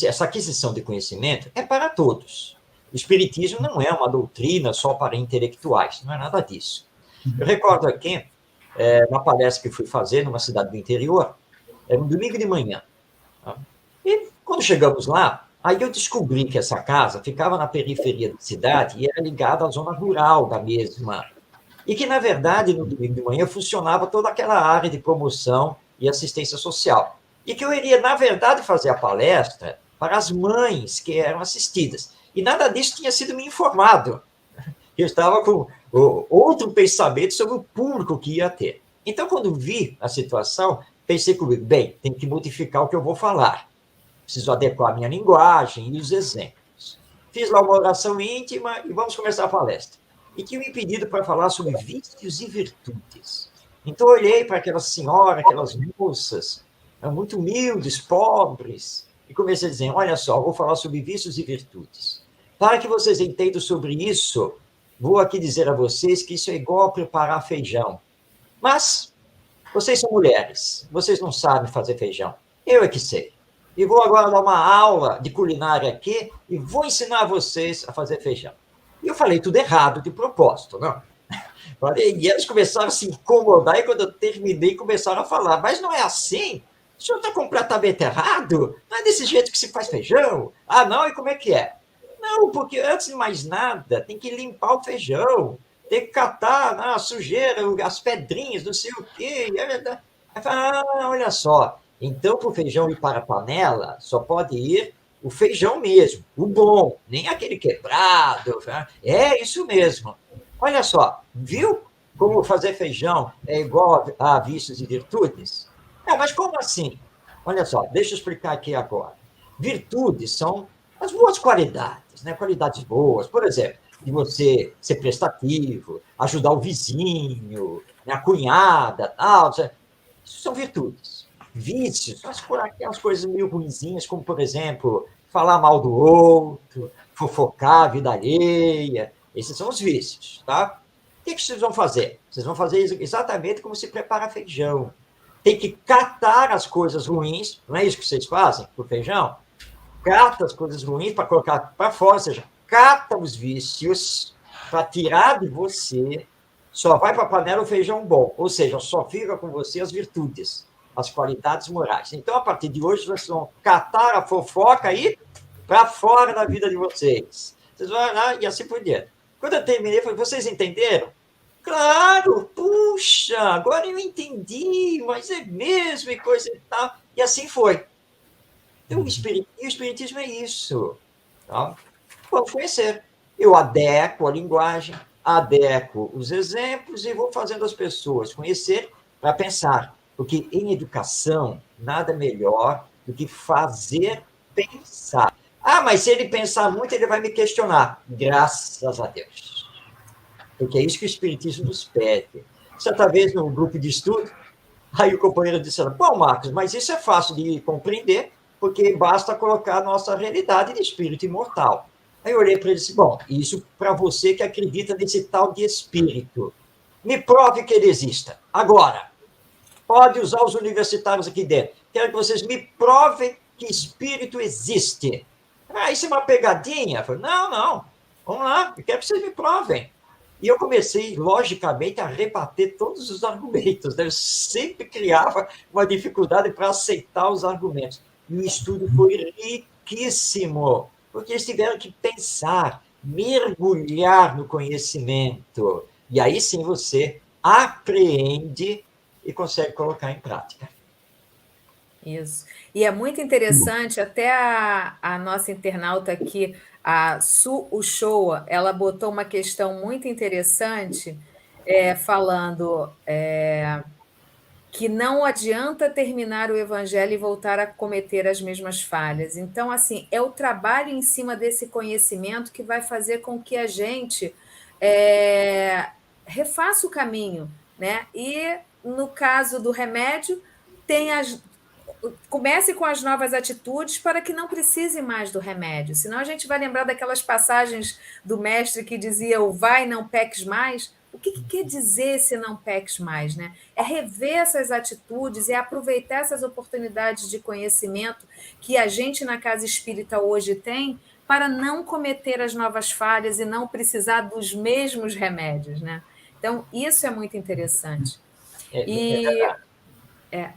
essa aquisição de conhecimento é para todos. O Espiritismo não é uma doutrina só para intelectuais, não é nada disso. Eu recordo aqui, uma palestra que fui fazer numa cidade do interior, era um domingo de manhã. Tá? E quando chegamos lá, aí eu descobri que essa casa ficava na periferia da cidade e era ligada à zona rural da mesma. E que, na verdade, no domingo de manhã funcionava toda aquela área de promoção e assistência social. E que eu iria, na verdade, fazer a palestra para as mães que eram assistidas. E nada disso tinha sido me informado. Eu estava com outro pensamento sobre o público que ia ter. Então, quando vi a situação, pensei comigo, bem, tem que modificar o que eu vou falar. Preciso adequar a minha linguagem e os exemplos. Fiz lá uma oração íntima e vamos começar a palestra. E tinha me pedido para falar sobre vícios e virtudes. Então, eu olhei para aquela senhora, aquelas moças, muito humildes, pobres, e comecei a dizer, olha só, vou falar sobre vícios e virtudes. Para que vocês entendam sobre isso, vou aqui dizer a vocês que isso é igual a preparar feijão. Mas vocês são mulheres, vocês não sabem fazer feijão. Eu é que sei. E vou agora dar uma aula de culinária aqui e vou ensinar vocês a fazer feijão. E eu falei tudo errado de propósito, não? E eles começaram a se incomodar, e quando eu terminei, começaram a falar, mas não é assim? O senhor está completamente errado? Não é desse jeito que se faz feijão? Ah, não? E como é que é? Não, porque antes de mais nada, tem que limpar o feijão, tem que catar a sujeira, as pedrinhas, não sei o quê. Aí fala, olha só, então para o feijão ir para a panela, só pode ir o feijão mesmo, o bom, nem aquele quebrado. É isso mesmo. Olha só, viu como fazer feijão é igual a vícios e virtudes? Mas como assim? Olha só, deixa eu explicar aqui agora. Virtudes são as boas qualidades, né? Qualidades boas. Por exemplo, de você ser prestativo, ajudar o vizinho, né? A cunhada, tal. Isso são virtudes. Vícios são aquelas coisas meio ruinzinhas, como, por exemplo, falar mal do outro, fofocar a vida alheia. Esses são os vícios, tá? O que vocês vão fazer? Vocês vão fazer exatamente como se prepara feijão. Tem que catar as coisas ruins, não é isso que vocês fazem com o feijão? Cata as coisas ruins para colocar para fora, ou seja, cata os vícios para tirar de você, só vai para a panela o feijão bom, ou seja, só fica com você as virtudes, as qualidades morais. Então, a partir de hoje, vocês vão catar a fofoca aí para fora da vida de vocês. Vocês vão lá e assim por diante. Quando eu terminei, eu falei, vocês entenderam? Claro, puxa, agora eu entendi, mas é mesmo, e coisa e tal. E assim foi. Então, o espiritismo é isso. Tá? Vamos conhecer. Eu adequo a linguagem, adequo os exemplos e vou fazendo as pessoas conhecer para pensar. Porque em educação, nada melhor do que fazer pensar. Mas se ele pensar muito, ele vai me questionar. Graças a Deus. Porque é isso que o espiritismo nos pede. Certa vez, num grupo de estudo, aí o companheiro disse, pô, Marcos, mas isso é fácil de compreender, porque basta colocar a nossa realidade de espírito imortal. Aí eu olhei para ele e disse, bom, isso para você que acredita nesse tal de espírito. Me prove que ele exista. Agora, pode usar os universitários aqui dentro. Quero que vocês me provem que espírito existe. Isso é uma pegadinha? Eu falei, não, vamos lá, eu quero que vocês me provem. E eu comecei, logicamente, a rebater todos os argumentos. Né? Eu sempre criava uma dificuldade para aceitar os argumentos. E o estudo foi riquíssimo, porque eles tiveram que pensar, mergulhar no conhecimento. E aí sim você apreende e consegue colocar em prática. Isso. E é muito interessante, até a nossa internauta aqui, a Su Uchoa, ela botou uma questão muito interessante, falando que não adianta terminar o evangelho e voltar a cometer as mesmas falhas. Então, assim, é o trabalho em cima desse conhecimento que vai fazer com que a gente refaça o caminho, né? E, no caso do remédio, comece com as novas atitudes para que não precise mais do remédio. Senão a gente vai lembrar daquelas passagens do mestre que dizia o vai, não peques mais. O que quer dizer esse não peques mais? Né? É rever essas atitudes e aproveitar essas oportunidades de conhecimento que a gente na casa espírita hoje tem para não cometer as novas falhas e não precisar dos mesmos remédios. Né? Então, isso é muito interessante.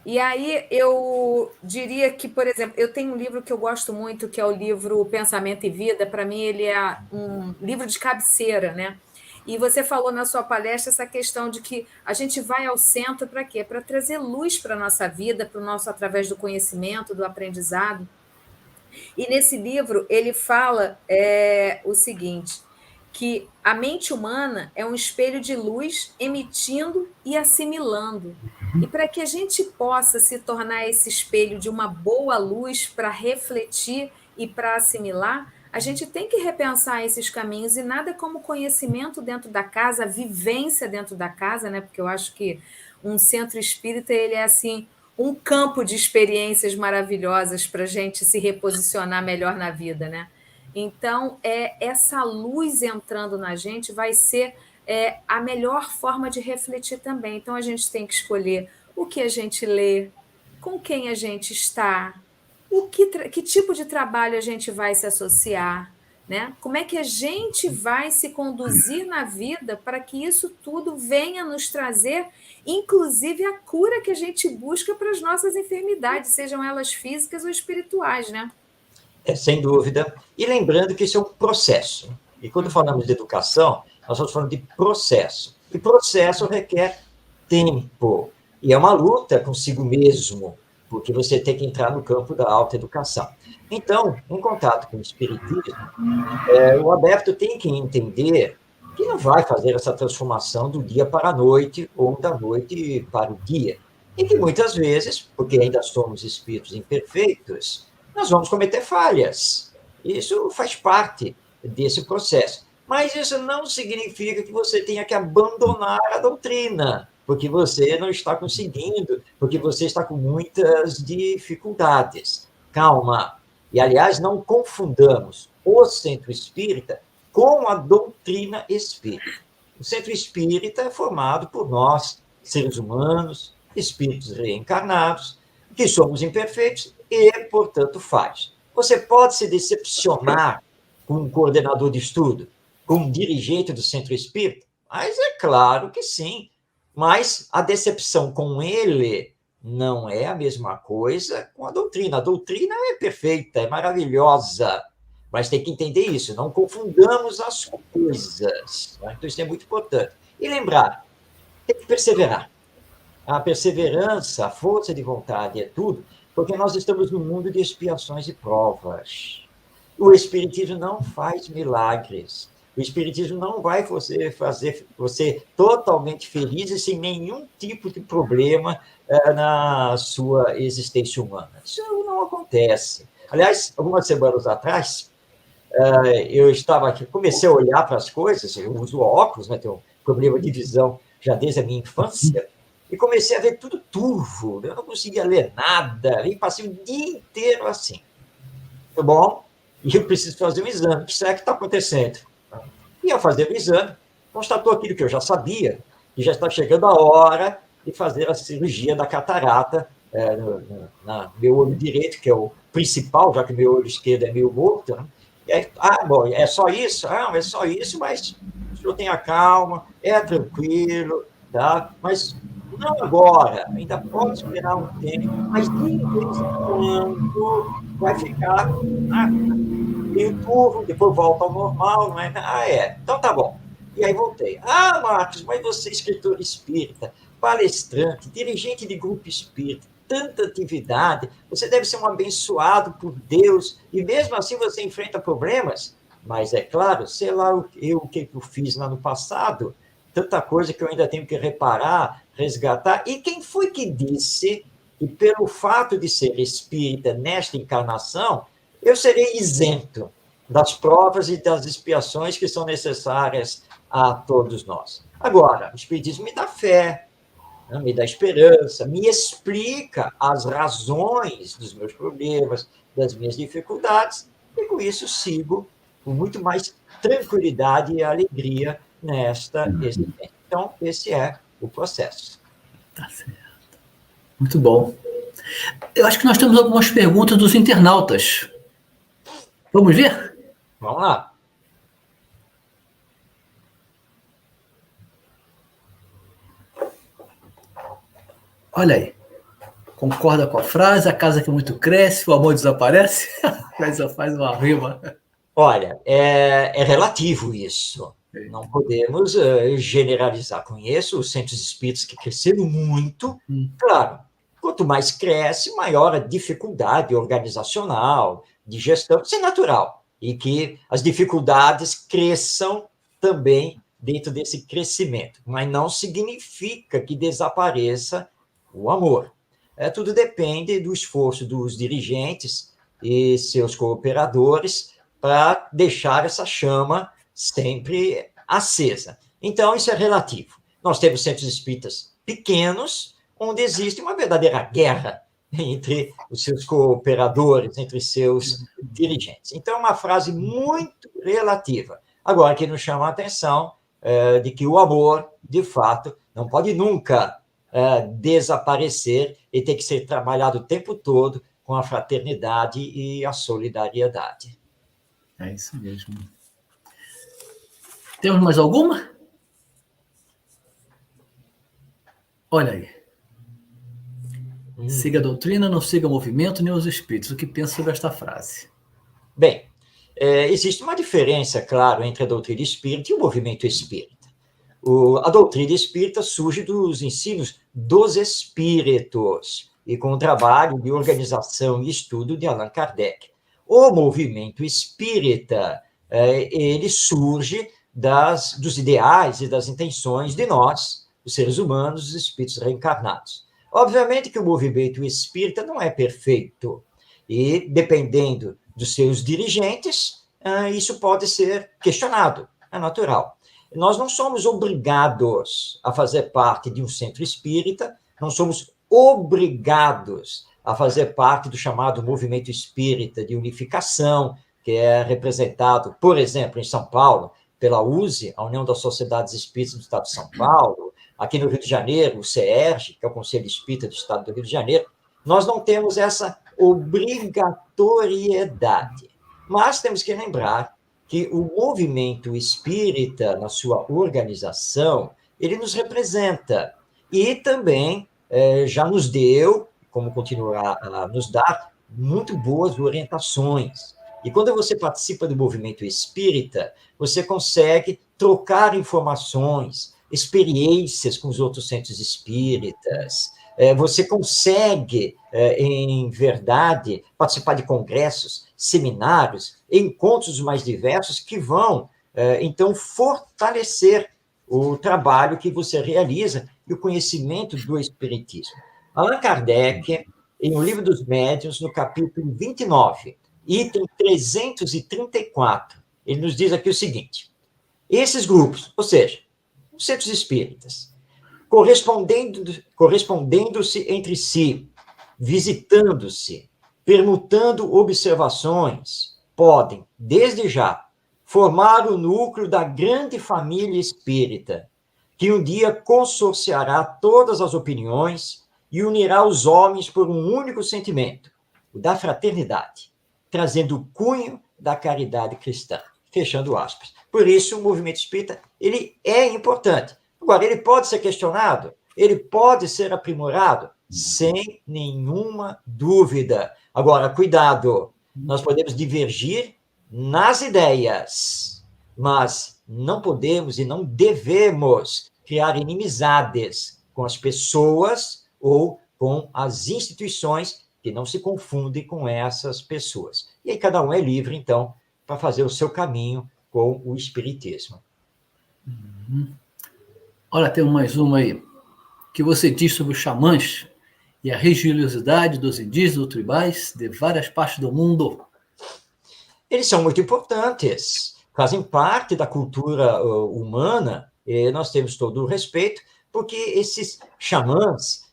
E aí eu diria que, por exemplo, eu tenho um livro que eu gosto muito, que é o livro Pensamento e Vida. Para mim, ele é um livro de cabeceira, né? E você falou na sua palestra essa questão de que a gente vai ao centro para quê? Para trazer luz para a nossa vida, para o nosso, através do conhecimento, do aprendizado. E nesse livro ele fala o seguinte, que a mente humana é um espelho de luz emitindo e assimilando. E para que a gente possa se tornar esse espelho de uma boa luz para refletir e para assimilar, a gente tem que repensar esses caminhos, e nada como conhecimento dentro da casa, vivência dentro da casa, né? Porque eu acho que um centro espírita ele é assim um campo de experiências maravilhosas para a gente se reposicionar melhor na vida, né? Então, essa luz entrando na gente vai ser a melhor forma de refletir também. Então, a gente tem que escolher o que a gente lê, com quem a gente está, que tipo de trabalho a gente vai se associar, né? Como é que a gente vai se conduzir na vida para que isso tudo venha nos trazer, inclusive a cura que a gente busca para as nossas enfermidades, sejam elas físicas ou espirituais, né? Sem dúvida. E lembrando que isso é um processo. E quando falamos de educação, nós estamos falando de processo. E processo requer tempo. E é uma luta consigo mesmo, porque você tem que entrar no campo da autoeducação. Então, em contato com o espiritismo, o adepto tem que entender que não vai fazer essa transformação do dia para a noite ou da noite para o dia. E que muitas vezes, porque ainda somos espíritos imperfeitos, nós vamos cometer falhas. Isso faz parte desse processo. Mas isso não significa que você tenha que abandonar a doutrina, porque você não está conseguindo, porque você está com muitas dificuldades. Calma. E, aliás, não confundamos o centro espírita com a doutrina espírita. O centro espírita é formado por nós, seres humanos, espíritos reencarnados, que somos imperfeitos e, portanto, falhos. Você pode se decepcionar com um coordenador de estudo, com um dirigente do centro espírita? Mas é claro que sim. Mas a decepção com ele não é a mesma coisa com a doutrina. A doutrina é perfeita, é maravilhosa, mas tem que entender isso, não confundamos as coisas. Tá? Então, isso é muito importante. E lembrar, tem que perseverar. A perseverança, a força de vontade é tudo, porque nós estamos num mundo de expiações e provas. O Espiritismo não faz milagres. O Espiritismo não vai fazer você totalmente feliz e sem nenhum tipo de problema na sua existência humana. Isso não acontece. Aliás, algumas semanas atrás, eu estava aqui, comecei a olhar para as coisas, eu uso óculos, né, tenho um problema de visão já desde a minha infância, e comecei a ver tudo turvo, eu não conseguia ler nada, e passei o dia inteiro assim. Tá bom? E eu preciso fazer um exame, o que será que está acontecendo? E ao fazer o exame, constatou aquilo que eu já sabia, que já está chegando a hora de fazer a cirurgia da catarata no meu olho direito, que é o principal, já que meu olho esquerdo é meio morto, né? E aí, bom, é só isso? É só isso, mas o senhor tenha calma, é tranquilo, tá? Mas não agora, ainda pode esperar um tempo, mas de vez em quando vai ficar meio turvo, depois volta ao normal, não é? Então tá bom. E aí voltei. Marcos, mas você é escritor espírita, palestrante, dirigente de grupo espírita, tanta atividade, você deve ser um abençoado por Deus, e mesmo assim você enfrenta problemas, mas é claro, sei lá o que eu fiz lá no passado, tanta coisa que eu ainda tenho que reparar, resgatar, e quem foi que disse que pelo fato de ser espírita nesta encarnação, eu serei isento das provas e das expiações que são necessárias a todos nós. Agora, o espiritismo me dá fé, me dá esperança, me explica as razões dos meus problemas, das minhas dificuldades, e com isso sigo com muito mais tranquilidade e alegria nesta existência. Então, esse é o processo. Tá certo. Muito bom. Eu acho que nós temos algumas perguntas dos internautas. Vamos ver? Vamos lá. Olha aí. Concorda com a frase? A casa que muito cresce, o amor desaparece? Mas só faz uma rima. Olha, é relativo isso. Não podemos generalizar. Conheço os centros espíritas que cresceram muito. Claro, quanto mais cresce, maior a dificuldade organizacional, de gestão. Isso é natural. E que as dificuldades cresçam também dentro desse crescimento. Mas não significa que desapareça o amor. Tudo depende do esforço dos dirigentes e seus cooperadores para deixar essa chama sempre acesa. Então, isso é relativo. Nós temos centros espíritas pequenos, onde existe uma verdadeira guerra entre os seus cooperadores, entre seus dirigentes. Então, é uma frase muito relativa. Agora, que nos chama a atenção de que o amor, de fato, não pode nunca desaparecer e tem que ser trabalhado o tempo todo com a fraternidade e a solidariedade. É isso mesmo. Temos mais alguma? Olha aí. Siga a doutrina, não siga o movimento nem os espíritos. O que pensa sobre esta frase? Bem, existe uma diferença, claro, entre a doutrina espírita e o movimento espírita. A doutrina espírita surge dos ensinos dos espíritos e com o trabalho de organização e estudo de Allan Kardec. O movimento espírita, ele surge dos ideais e das intenções de nós, os seres humanos, os espíritos reencarnados. Obviamente que o movimento espírita não é perfeito e, dependendo dos seus dirigentes, isso pode ser questionado, é natural. Nós não somos obrigados a fazer parte de um centro espírita, não somos obrigados a fazer parte do chamado movimento espírita de unificação, que é representado, por exemplo, em São Paulo, pela USE, a União das Sociedades Espíritas do Estado de São Paulo, aqui no Rio de Janeiro, o CERJ, que é o Conselho Espírita do Estado do Rio de Janeiro. Nós não temos essa obrigatoriedade, mas temos que lembrar que o movimento espírita, na sua organização, ele nos representa e também já nos deu, como continuará a nos dar, muito boas orientações. E quando você participa do movimento espírita, você consegue trocar informações, experiências com os outros centros espíritas, você consegue, em verdade, participar de congressos, seminários, encontros mais diversos que vão, então, fortalecer o trabalho que você realiza e o conhecimento do espiritismo. Allan Kardec, em O Livro dos Médiuns, no capítulo 29, item 334, ele nos diz aqui o seguinte: esses grupos, ou seja, os centros espíritas, correspondendo-se entre si, visitando-se, permutando observações, podem, desde já, formar o núcleo da grande família espírita, que um dia consorciará todas as opiniões e unirá os homens por um único sentimento, o da fraternidade, trazendo o cunho da caridade cristã. Fechando aspas. Por isso, o movimento espírita, ele é importante. Agora, ele pode ser questionado, ele pode ser aprimorado, sem nenhuma dúvida. Agora, cuidado, nós podemos divergir nas ideias, mas não podemos e não devemos criar inimizades com as pessoas ou com as instituições que não se confundem com essas pessoas. E aí cada um é livre, então, para fazer o seu caminho com o espiritismo. Olha, tem mais uma aí. Que você diz sobre os xamãs e a religiosidade dos indígenas ou tribais de várias partes do mundo. Eles são muito importantes, fazem parte da cultura humana, e nós temos todo o respeito, porque esses xamãs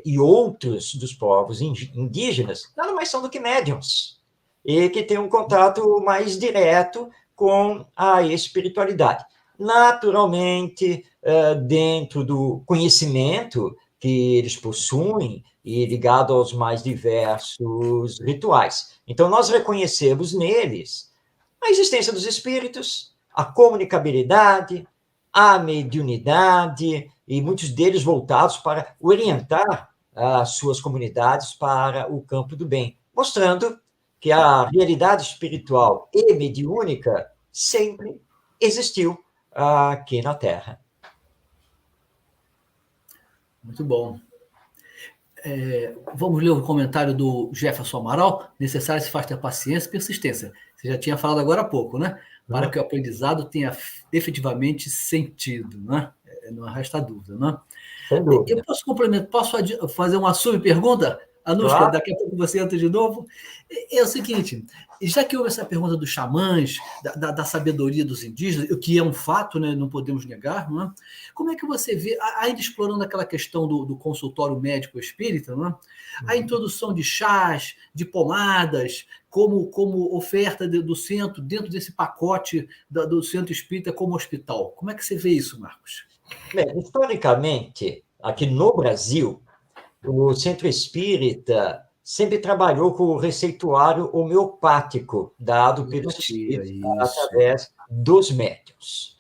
e outros dos povos indígenas nada mais são do que médiuns, e que têm um contato mais direto com a espiritualidade. Naturalmente, dentro do conhecimento que eles possuem e ligado aos mais diversos rituais. Então, nós reconhecemos neles a existência dos espíritos, a comunicabilidade, a mediunidade, e muitos deles voltados para orientar as suas comunidades para o campo do bem, mostrando que a realidade espiritual e mediúnica sempre existiu aqui na Terra. Muito bom. Vamos ler o comentário do Jefferson Amaral. Necessário se faz ter paciência e persistência. Você já tinha falado agora há pouco, né? Para que o aprendizado tenha efetivamente sentido, né? Não resta dúvida, né? Eu posso complementar, posso fazer uma subpergunta? Anushka, claro. Daqui a pouco você entra de novo. É o seguinte, já que houve essa pergunta dos xamãs, da sabedoria dos indígenas, o que é um fato, né, não podemos negar, não é? Como é que você vê, ainda explorando aquela questão do consultório médico espírita, não é? A introdução de chás, de pomadas, como oferta do centro, dentro desse pacote do centro espírita como hospital. Como é que você vê isso, Marcos? Bem, historicamente, aqui no Brasil, o centro espírita sempre trabalhou com o receituário homeopático dado pelos espíritos através dos médiuns.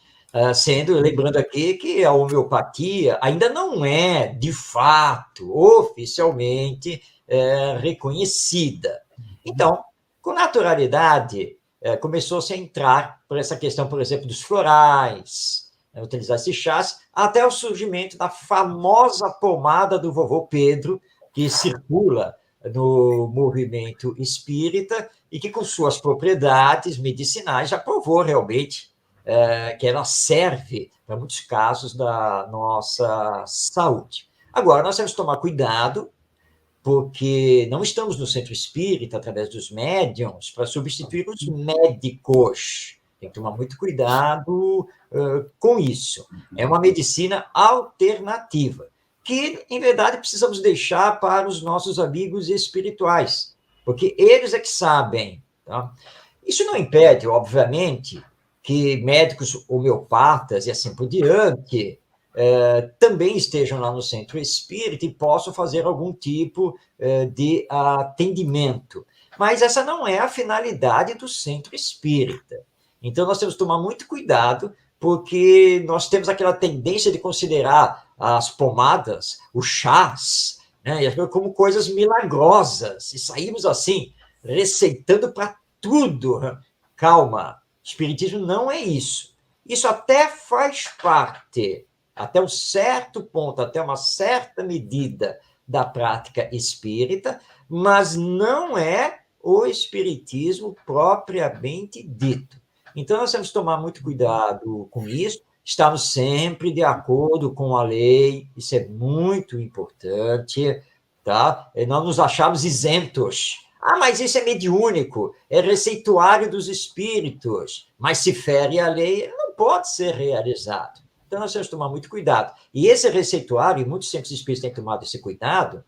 Lembrando aqui que a homeopatia ainda não é, de fato, oficialmente reconhecida. Então, com naturalidade, começou-se a entrar por essa questão, por exemplo, dos florais, utilizar esses chás, até o surgimento da famosa pomada do vovô Pedro, que circula no movimento espírita e que, com suas propriedades medicinais, já provou realmente que ela serve para muitos casos da nossa saúde. Agora, nós temos que tomar cuidado, porque não estamos no centro espírita, através dos médiuns, para substituir os médicos. Tem que tomar muito cuidado com isso. É uma medicina alternativa, que, em verdade, precisamos deixar para os nossos amigos espirituais, porque eles é que sabem. Tá? Isso não impede, obviamente, que médicos homeopatas e assim por diante também estejam lá no centro espírita e possam fazer algum tipo de atendimento. Mas essa não é a finalidade do centro espírita. Então, nós temos que tomar muito cuidado, porque nós temos aquela tendência de considerar as pomadas, os chás, né, como coisas milagrosas, e saímos assim, receitando para tudo. Calma, espiritismo não é isso. Isso até faz parte, até um certo ponto, até uma certa medida da prática espírita, mas não é o espiritismo propriamente dito. Então, nós temos que tomar muito cuidado com isso, estamos sempre de acordo com a lei, isso é muito importante, tá? E não nos achamos isentos. Mas isso é mediúnico, é receituário dos espíritos, mas se fere a lei, não pode ser realizado. Então, nós temos que tomar muito cuidado. E esse receituário, e muitos centros espíritas têm tomado esse cuidado,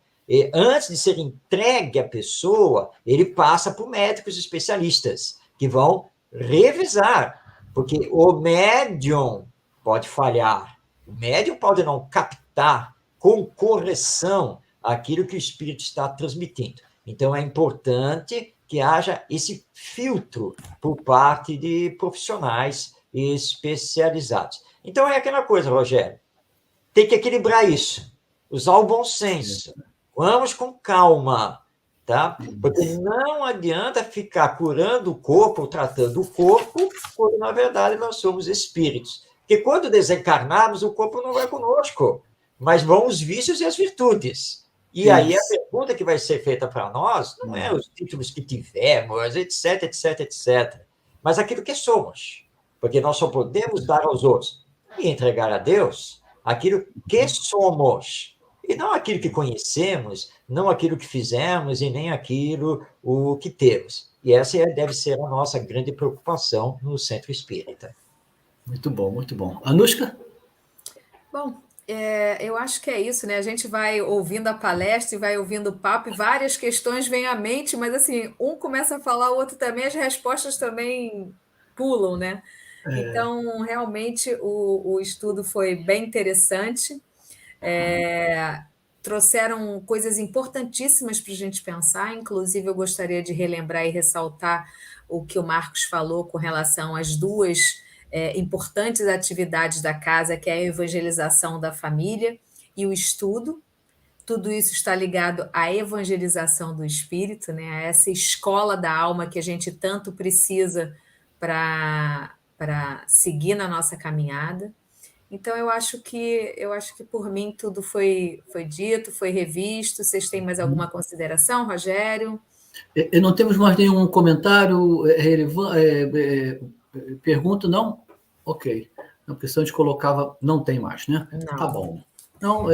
antes de ser entregue à pessoa, ele passa por médicos especialistas, que vão revisar, porque o médium pode falhar, o médium pode não captar com correção aquilo que o espírito está transmitindo. Então, é importante que haja esse filtro por parte de profissionais especializados. Então, é aquela coisa, Rogério, tem que equilibrar isso, usar o bom senso, vamos com calma, tá? Porque não adianta ficar curando o corpo, tratando o corpo, quando, na verdade, nós somos espíritos. Porque quando desencarnarmos, o corpo não vai conosco, mas vão os vícios e as virtudes. E aí a pergunta que vai ser feita para nós não é os títulos que tivemos, etc, etc, etc, mas aquilo que somos. Porque nós só podemos dar aos outros e entregar a Deus aquilo que somos. E não aquilo que conhecemos, não aquilo que fizemos e nem aquilo o que temos. E essa deve ser a nossa grande preocupação no Centro Espírita. Muito bom, muito bom. Anushka? Bom, eu acho que é isso, né? A gente vai ouvindo a palestra e vai ouvindo o papo e várias questões vêm à mente, mas assim, um começa a falar, o outro também, as respostas também pulam, né? Então, realmente, o estudo foi bem interessante. Trouxeram coisas importantíssimas para a gente pensar, inclusive eu gostaria de relembrar e ressaltar o que o Marcos falou com relação às duas importantes atividades da casa, que é a evangelização da família e o estudo. Tudo isso está ligado à evangelização do espírito, né? A essa escola da alma que a gente tanto precisa para seguir na nossa caminhada. Então, eu acho que por mim tudo foi dito, foi revisto. Vocês têm mais alguma consideração, Rogério? Não temos mais nenhum comentário relevante? Pergunta, não? Ok. A questão a gente colocava, não tem mais, né? Não. Tá bom. Então,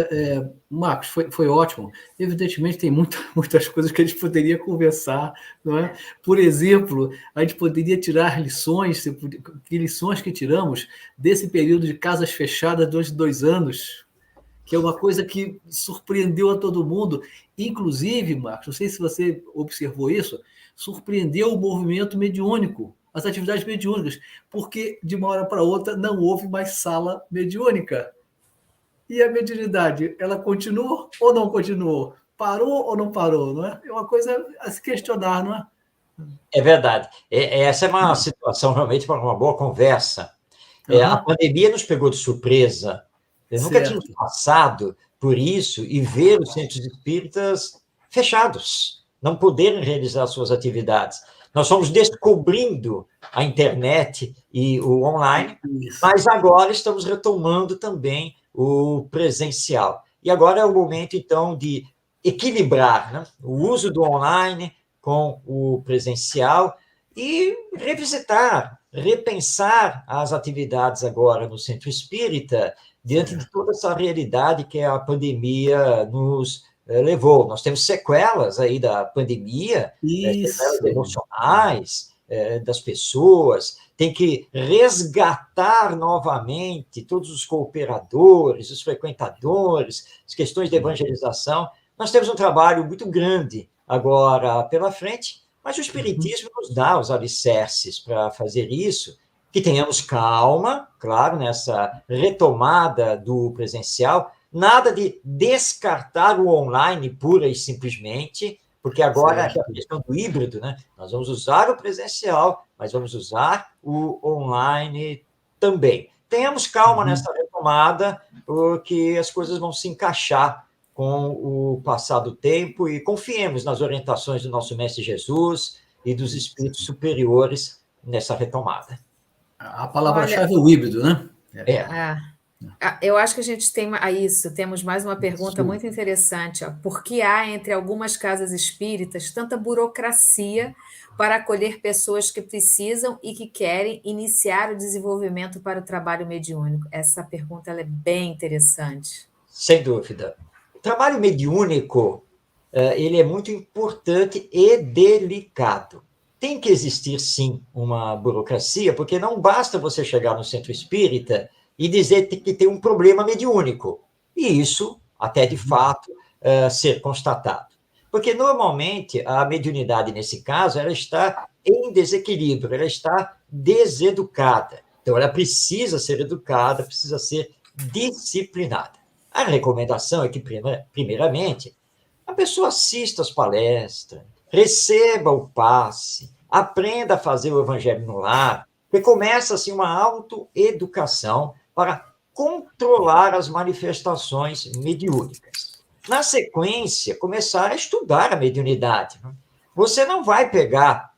Marcos, foi ótimo. Evidentemente, tem muitas coisas que a gente poderia conversar, não é? Por exemplo, a gente poderia tirar lições, que lições que tiramos desse período de casas fechadas durante 2 anos, que é uma coisa que surpreendeu a todo mundo. Inclusive, Marcos, não sei se você observou isso, surpreendeu o movimento mediúnico, as atividades mediúnicas, porque de uma hora para outra não houve mais sala mediúnica. E a mediunidade, ela continuou ou não continuou? parou ou não parou, não é? É uma coisa a se questionar, não é? É verdade. Essa é uma situação realmente para uma boa conversa. A pandemia nos pegou de surpresa. Nunca tínhamos Certo. passado por isso e ver os centros espíritas fechados, não poderem realizar suas atividades. Nós fomos descobrindo a internet e o online, Isso. mas agora estamos retomando também o presencial. E agora é o momento, então, de equilibrar, né, o uso do online com o presencial e revisitar, repensar as atividades agora no centro espírita, diante de toda essa realidade que a pandemia nos levou. Nós temos sequelas aí da pandemia, sequelas Isso. emocionais das pessoas, tem que resgatar novamente todos os cooperadores, os frequentadores, as questões de evangelização. Nós temos um trabalho muito grande agora pela frente, mas o Espiritismo nos dá os alicerces para fazer isso, que tenhamos calma, claro, nessa retomada do presencial, nada de descartar o online pura e simplesmente, porque agora é a questão do híbrido, né? Nós vamos usar o presencial, mas vamos usar o online também. Tenhamos calma nessa retomada, porque as coisas vão se encaixar com o passar do tempo e confiemos nas orientações do nosso Mestre Jesus e dos espíritos superiores nessa retomada. A palavra-chave é o híbrido, né? Eu acho que a gente tem isso. Temos mais uma pergunta muito interessante. Ó. Por que há entre algumas casas espíritas tanta burocracia para acolher pessoas que precisam e que querem iniciar o desenvolvimento para o trabalho mediúnico? Essa pergunta ela é bem interessante. Sem dúvida. O trabalho mediúnico ele é muito importante e delicado. Tem que existir, sim, uma burocracia, porque não basta você chegar no centro espírita e dizer que tem um problema mediúnico. E isso, até de fato, ser constatado. Porque, normalmente, a mediunidade, nesse caso, ela está em desequilíbrio, ela está deseducada. Então, ela precisa ser educada, precisa ser disciplinada. A recomendação é que, primeiramente, a pessoa assista às palestras, receba o passe, aprenda a fazer o evangelho no lar, porque começa assim uma autoeducação para controlar as manifestações mediúnicas. Na sequência, começar a estudar a mediunidade. Você não vai pegar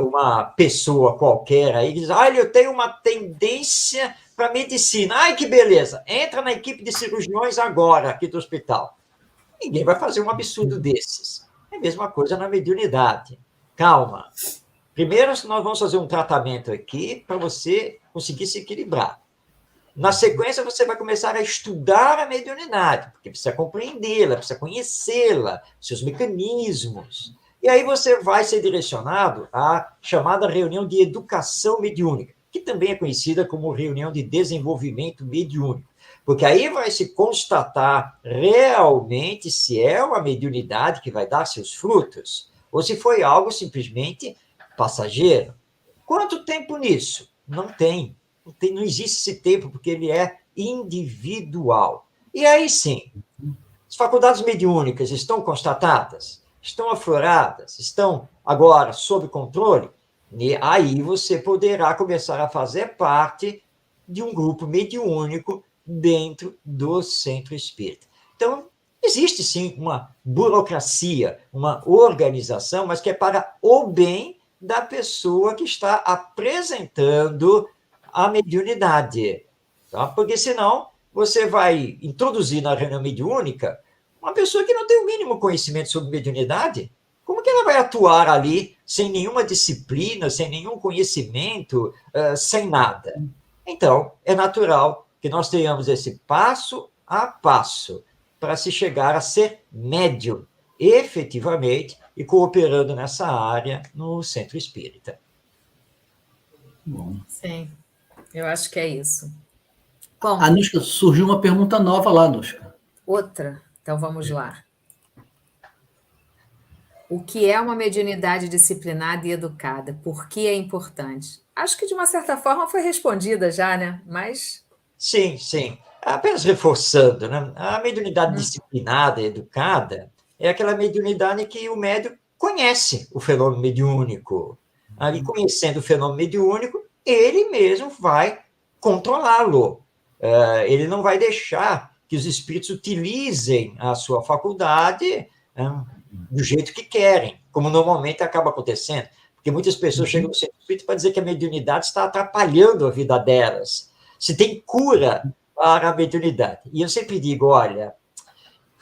uma pessoa qualquer aí e dizer, eu tenho uma tendência para medicina. Ai, que beleza! Entra na equipe de cirurgiões agora, aqui do hospital. Ninguém vai fazer um absurdo desses. É a mesma coisa na mediunidade. Calma. Primeiro, nós vamos fazer um tratamento aqui para você conseguir se equilibrar. Na sequência, você vai começar a estudar a mediunidade, porque precisa compreendê-la, precisa conhecê-la, seus mecanismos. E aí você vai ser direcionado à chamada reunião de educação mediúnica, que também é conhecida como reunião de desenvolvimento mediúnico. Porque aí vai se constatar realmente se é uma mediunidade que vai dar seus frutos, ou se foi algo simplesmente passageiro. Quanto tempo nisso? Não existe esse tempo, porque ele é individual. E aí sim, as faculdades mediúnicas estão constatadas, estão afloradas, estão agora sob controle, e aí você poderá começar a fazer parte de um grupo mediúnico dentro do centro espírita. Então, existe sim uma burocracia, uma organização, mas que é para o bem da pessoa que está apresentando a mediunidade. Tá? Porque senão você vai introduzir na reunião mediúnica uma pessoa que não tem o mínimo conhecimento sobre mediunidade. Como que ela vai atuar ali sem nenhuma disciplina, sem nenhum conhecimento, sem nada? Então, é natural que nós tenhamos esse passo a passo para se chegar a ser médium, efetivamente, e cooperando nessa área no centro espírita. Bom. Sim, eu acho que é isso. Bom, Anushka, surgiu uma pergunta nova lá, Anushka. Outra, então vamos lá. O que é uma mediunidade disciplinada e educada? Por que é importante? Acho que, de uma certa forma, foi respondida já, né? Mas... Sim. Apenas reforçando, né? A mediunidade disciplinada e educada é aquela mediunidade que o médium conhece o fenômeno mediúnico. Ali, conhecendo o fenômeno mediúnico, ele mesmo vai controlá-lo. Ele não vai deixar que os espíritos utilizem a sua faculdade do jeito que querem, como normalmente acaba acontecendo. Porque muitas pessoas chegam no centro espírita para dizer que a mediunidade está atrapalhando a vida delas. Se tem cura para a mediunidade. E eu sempre digo, olha,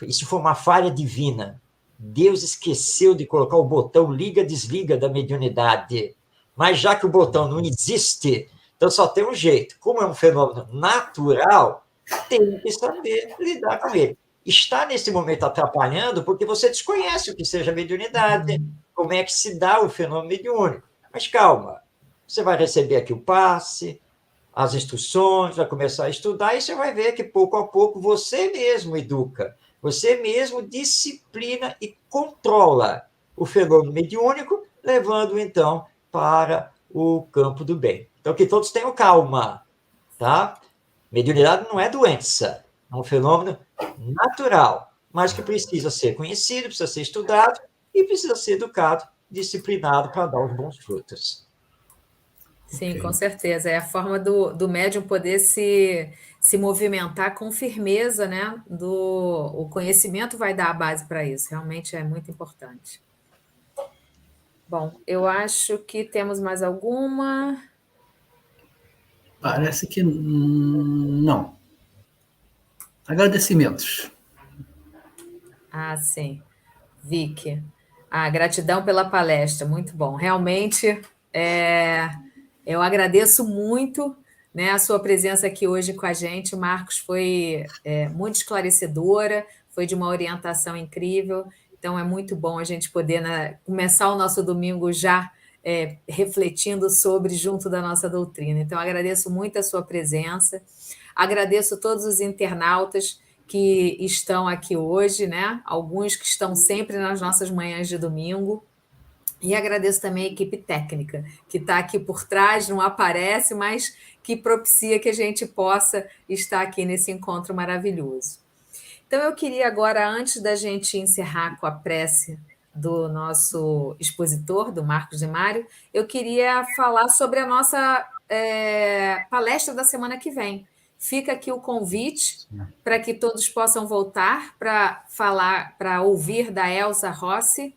isso foi uma falha divina. Deus esqueceu de colocar o botão liga-desliga da mediunidade. Mas já que o botão não existe, então só tem um jeito. Como é um fenômeno natural, tem que saber lidar com ele. Está nesse momento atrapalhando porque você desconhece o que seja mediunidade, como é que se dá o fenômeno mediúnico. Mas calma, você vai receber aqui o passe, as instruções, vai começar a estudar e você vai ver que pouco a pouco você mesmo educa, você mesmo disciplina e controla o fenômeno mediúnico, levando então para o campo do bem. Então, que todos tenham calma, tá? Mediunidade não é doença, é um fenômeno natural, mas que precisa ser conhecido, precisa ser estudado e precisa ser educado, disciplinado para dar os bons frutos. Sim, Ok. com certeza. É a forma do médium poder se movimentar com firmeza, né? O conhecimento vai dar a base para isso. Realmente é muito importante. Bom, eu acho que temos mais alguma. Parece que não. Agradecimentos. Ah, sim. Vicky. Ah, gratidão pela palestra, muito bom. Realmente, eu agradeço muito, né, a sua presença aqui hoje com a gente. Marcos foi muito esclarecedora, foi de uma orientação incrível. Então, é muito bom a gente poder, né, começar o nosso domingo já refletindo sobre junto da nossa doutrina. Então, agradeço muito a sua presença. Agradeço todos os internautas que estão aqui hoje, né? Alguns que estão sempre nas nossas manhãs de domingo. E agradeço também a equipe técnica, que está aqui por trás, não aparece, mas que propicia que a gente possa estar aqui nesse encontro maravilhoso. Então, eu queria agora, antes da gente encerrar com a prece do nosso expositor, do Marcos de Mário, eu queria falar sobre a nossa palestra da semana que vem. Fica aqui o convite para que todos possam voltar para falar, para ouvir da Elza Rossi,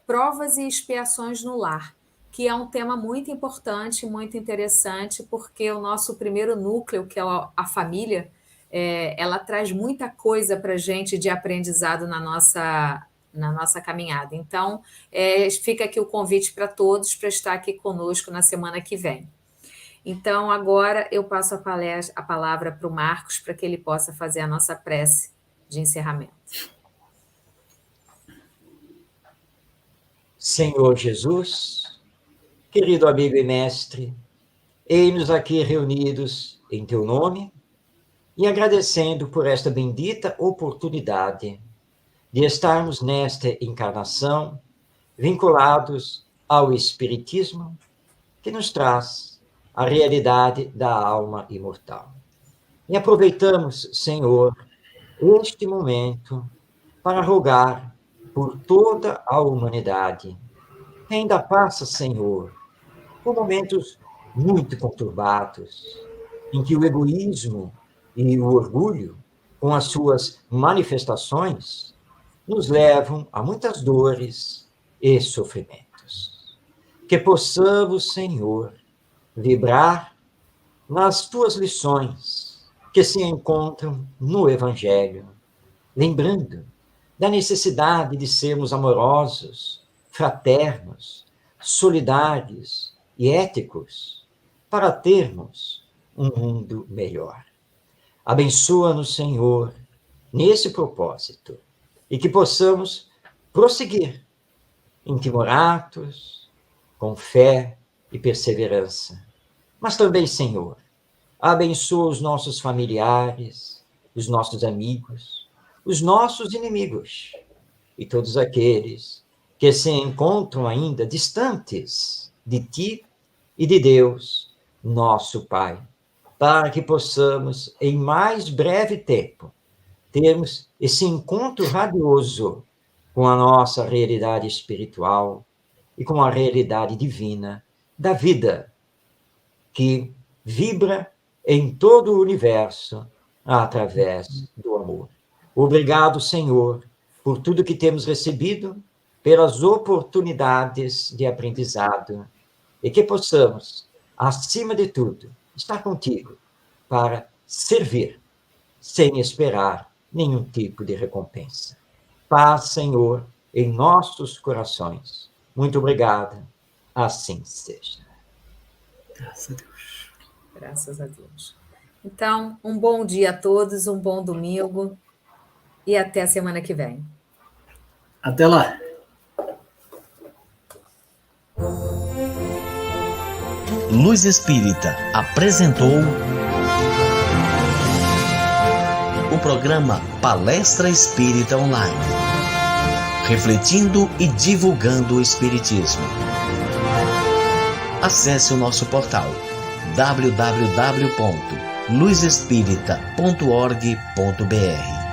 Provas e Expiações no Lar, que é um tema muito importante, muito interessante, porque o nosso primeiro núcleo, que é a família, ela traz muita coisa para a gente de aprendizado na nossa caminhada. Então, fica aqui o convite para todos para estar aqui conosco na semana que vem. Então, agora eu passo a palavra para o Marcos para que ele possa fazer a nossa prece de encerramento. Senhor Jesus, querido amigo e mestre, eis-nos aqui reunidos em teu nome e agradecendo por esta bendita oportunidade de estarmos nesta encarnação vinculados ao Espiritismo, que nos traz a realidade da alma imortal. E aproveitamos, Senhor, este momento para rogar por toda a humanidade, que ainda passa, Senhor, por momentos muito conturbados, em que o egoísmo e o orgulho, com as suas manifestações, nos levam a muitas dores e sofrimentos. Que possamos, Senhor, vibrar nas tuas lições que se encontram no Evangelho, lembrando da necessidade de sermos amorosos, fraternos, solidários e éticos para termos um mundo melhor. Abençoa-nos, Senhor, nesse propósito e que possamos prosseguir intimoratos, com fé e perseverança. Mas também, Senhor, abençoa os nossos familiares, os nossos amigos, os nossos inimigos e todos aqueles que se encontram ainda distantes de Ti e de Deus, nosso Pai, para que possamos, em mais breve tempo, termos esse encontro radioso com a nossa realidade espiritual e com a realidade divina da vida que vibra em todo o universo através do amor. Obrigado, Senhor, por tudo que temos recebido, pelas oportunidades de aprendizado, e que possamos, acima de tudo, estar contigo para servir, sem esperar nenhum tipo de recompensa. Paz, Senhor, em nossos corações. Muito obrigado. Assim seja. Graças a Deus. Graças a Deus. Então, um bom dia a todos, um bom domingo e até a semana que vem. Até lá. Luz Espírita apresentou o programa Palestra Espírita Online, refletindo e divulgando o Espiritismo. Acesse o nosso portal www.luzespirita.org.br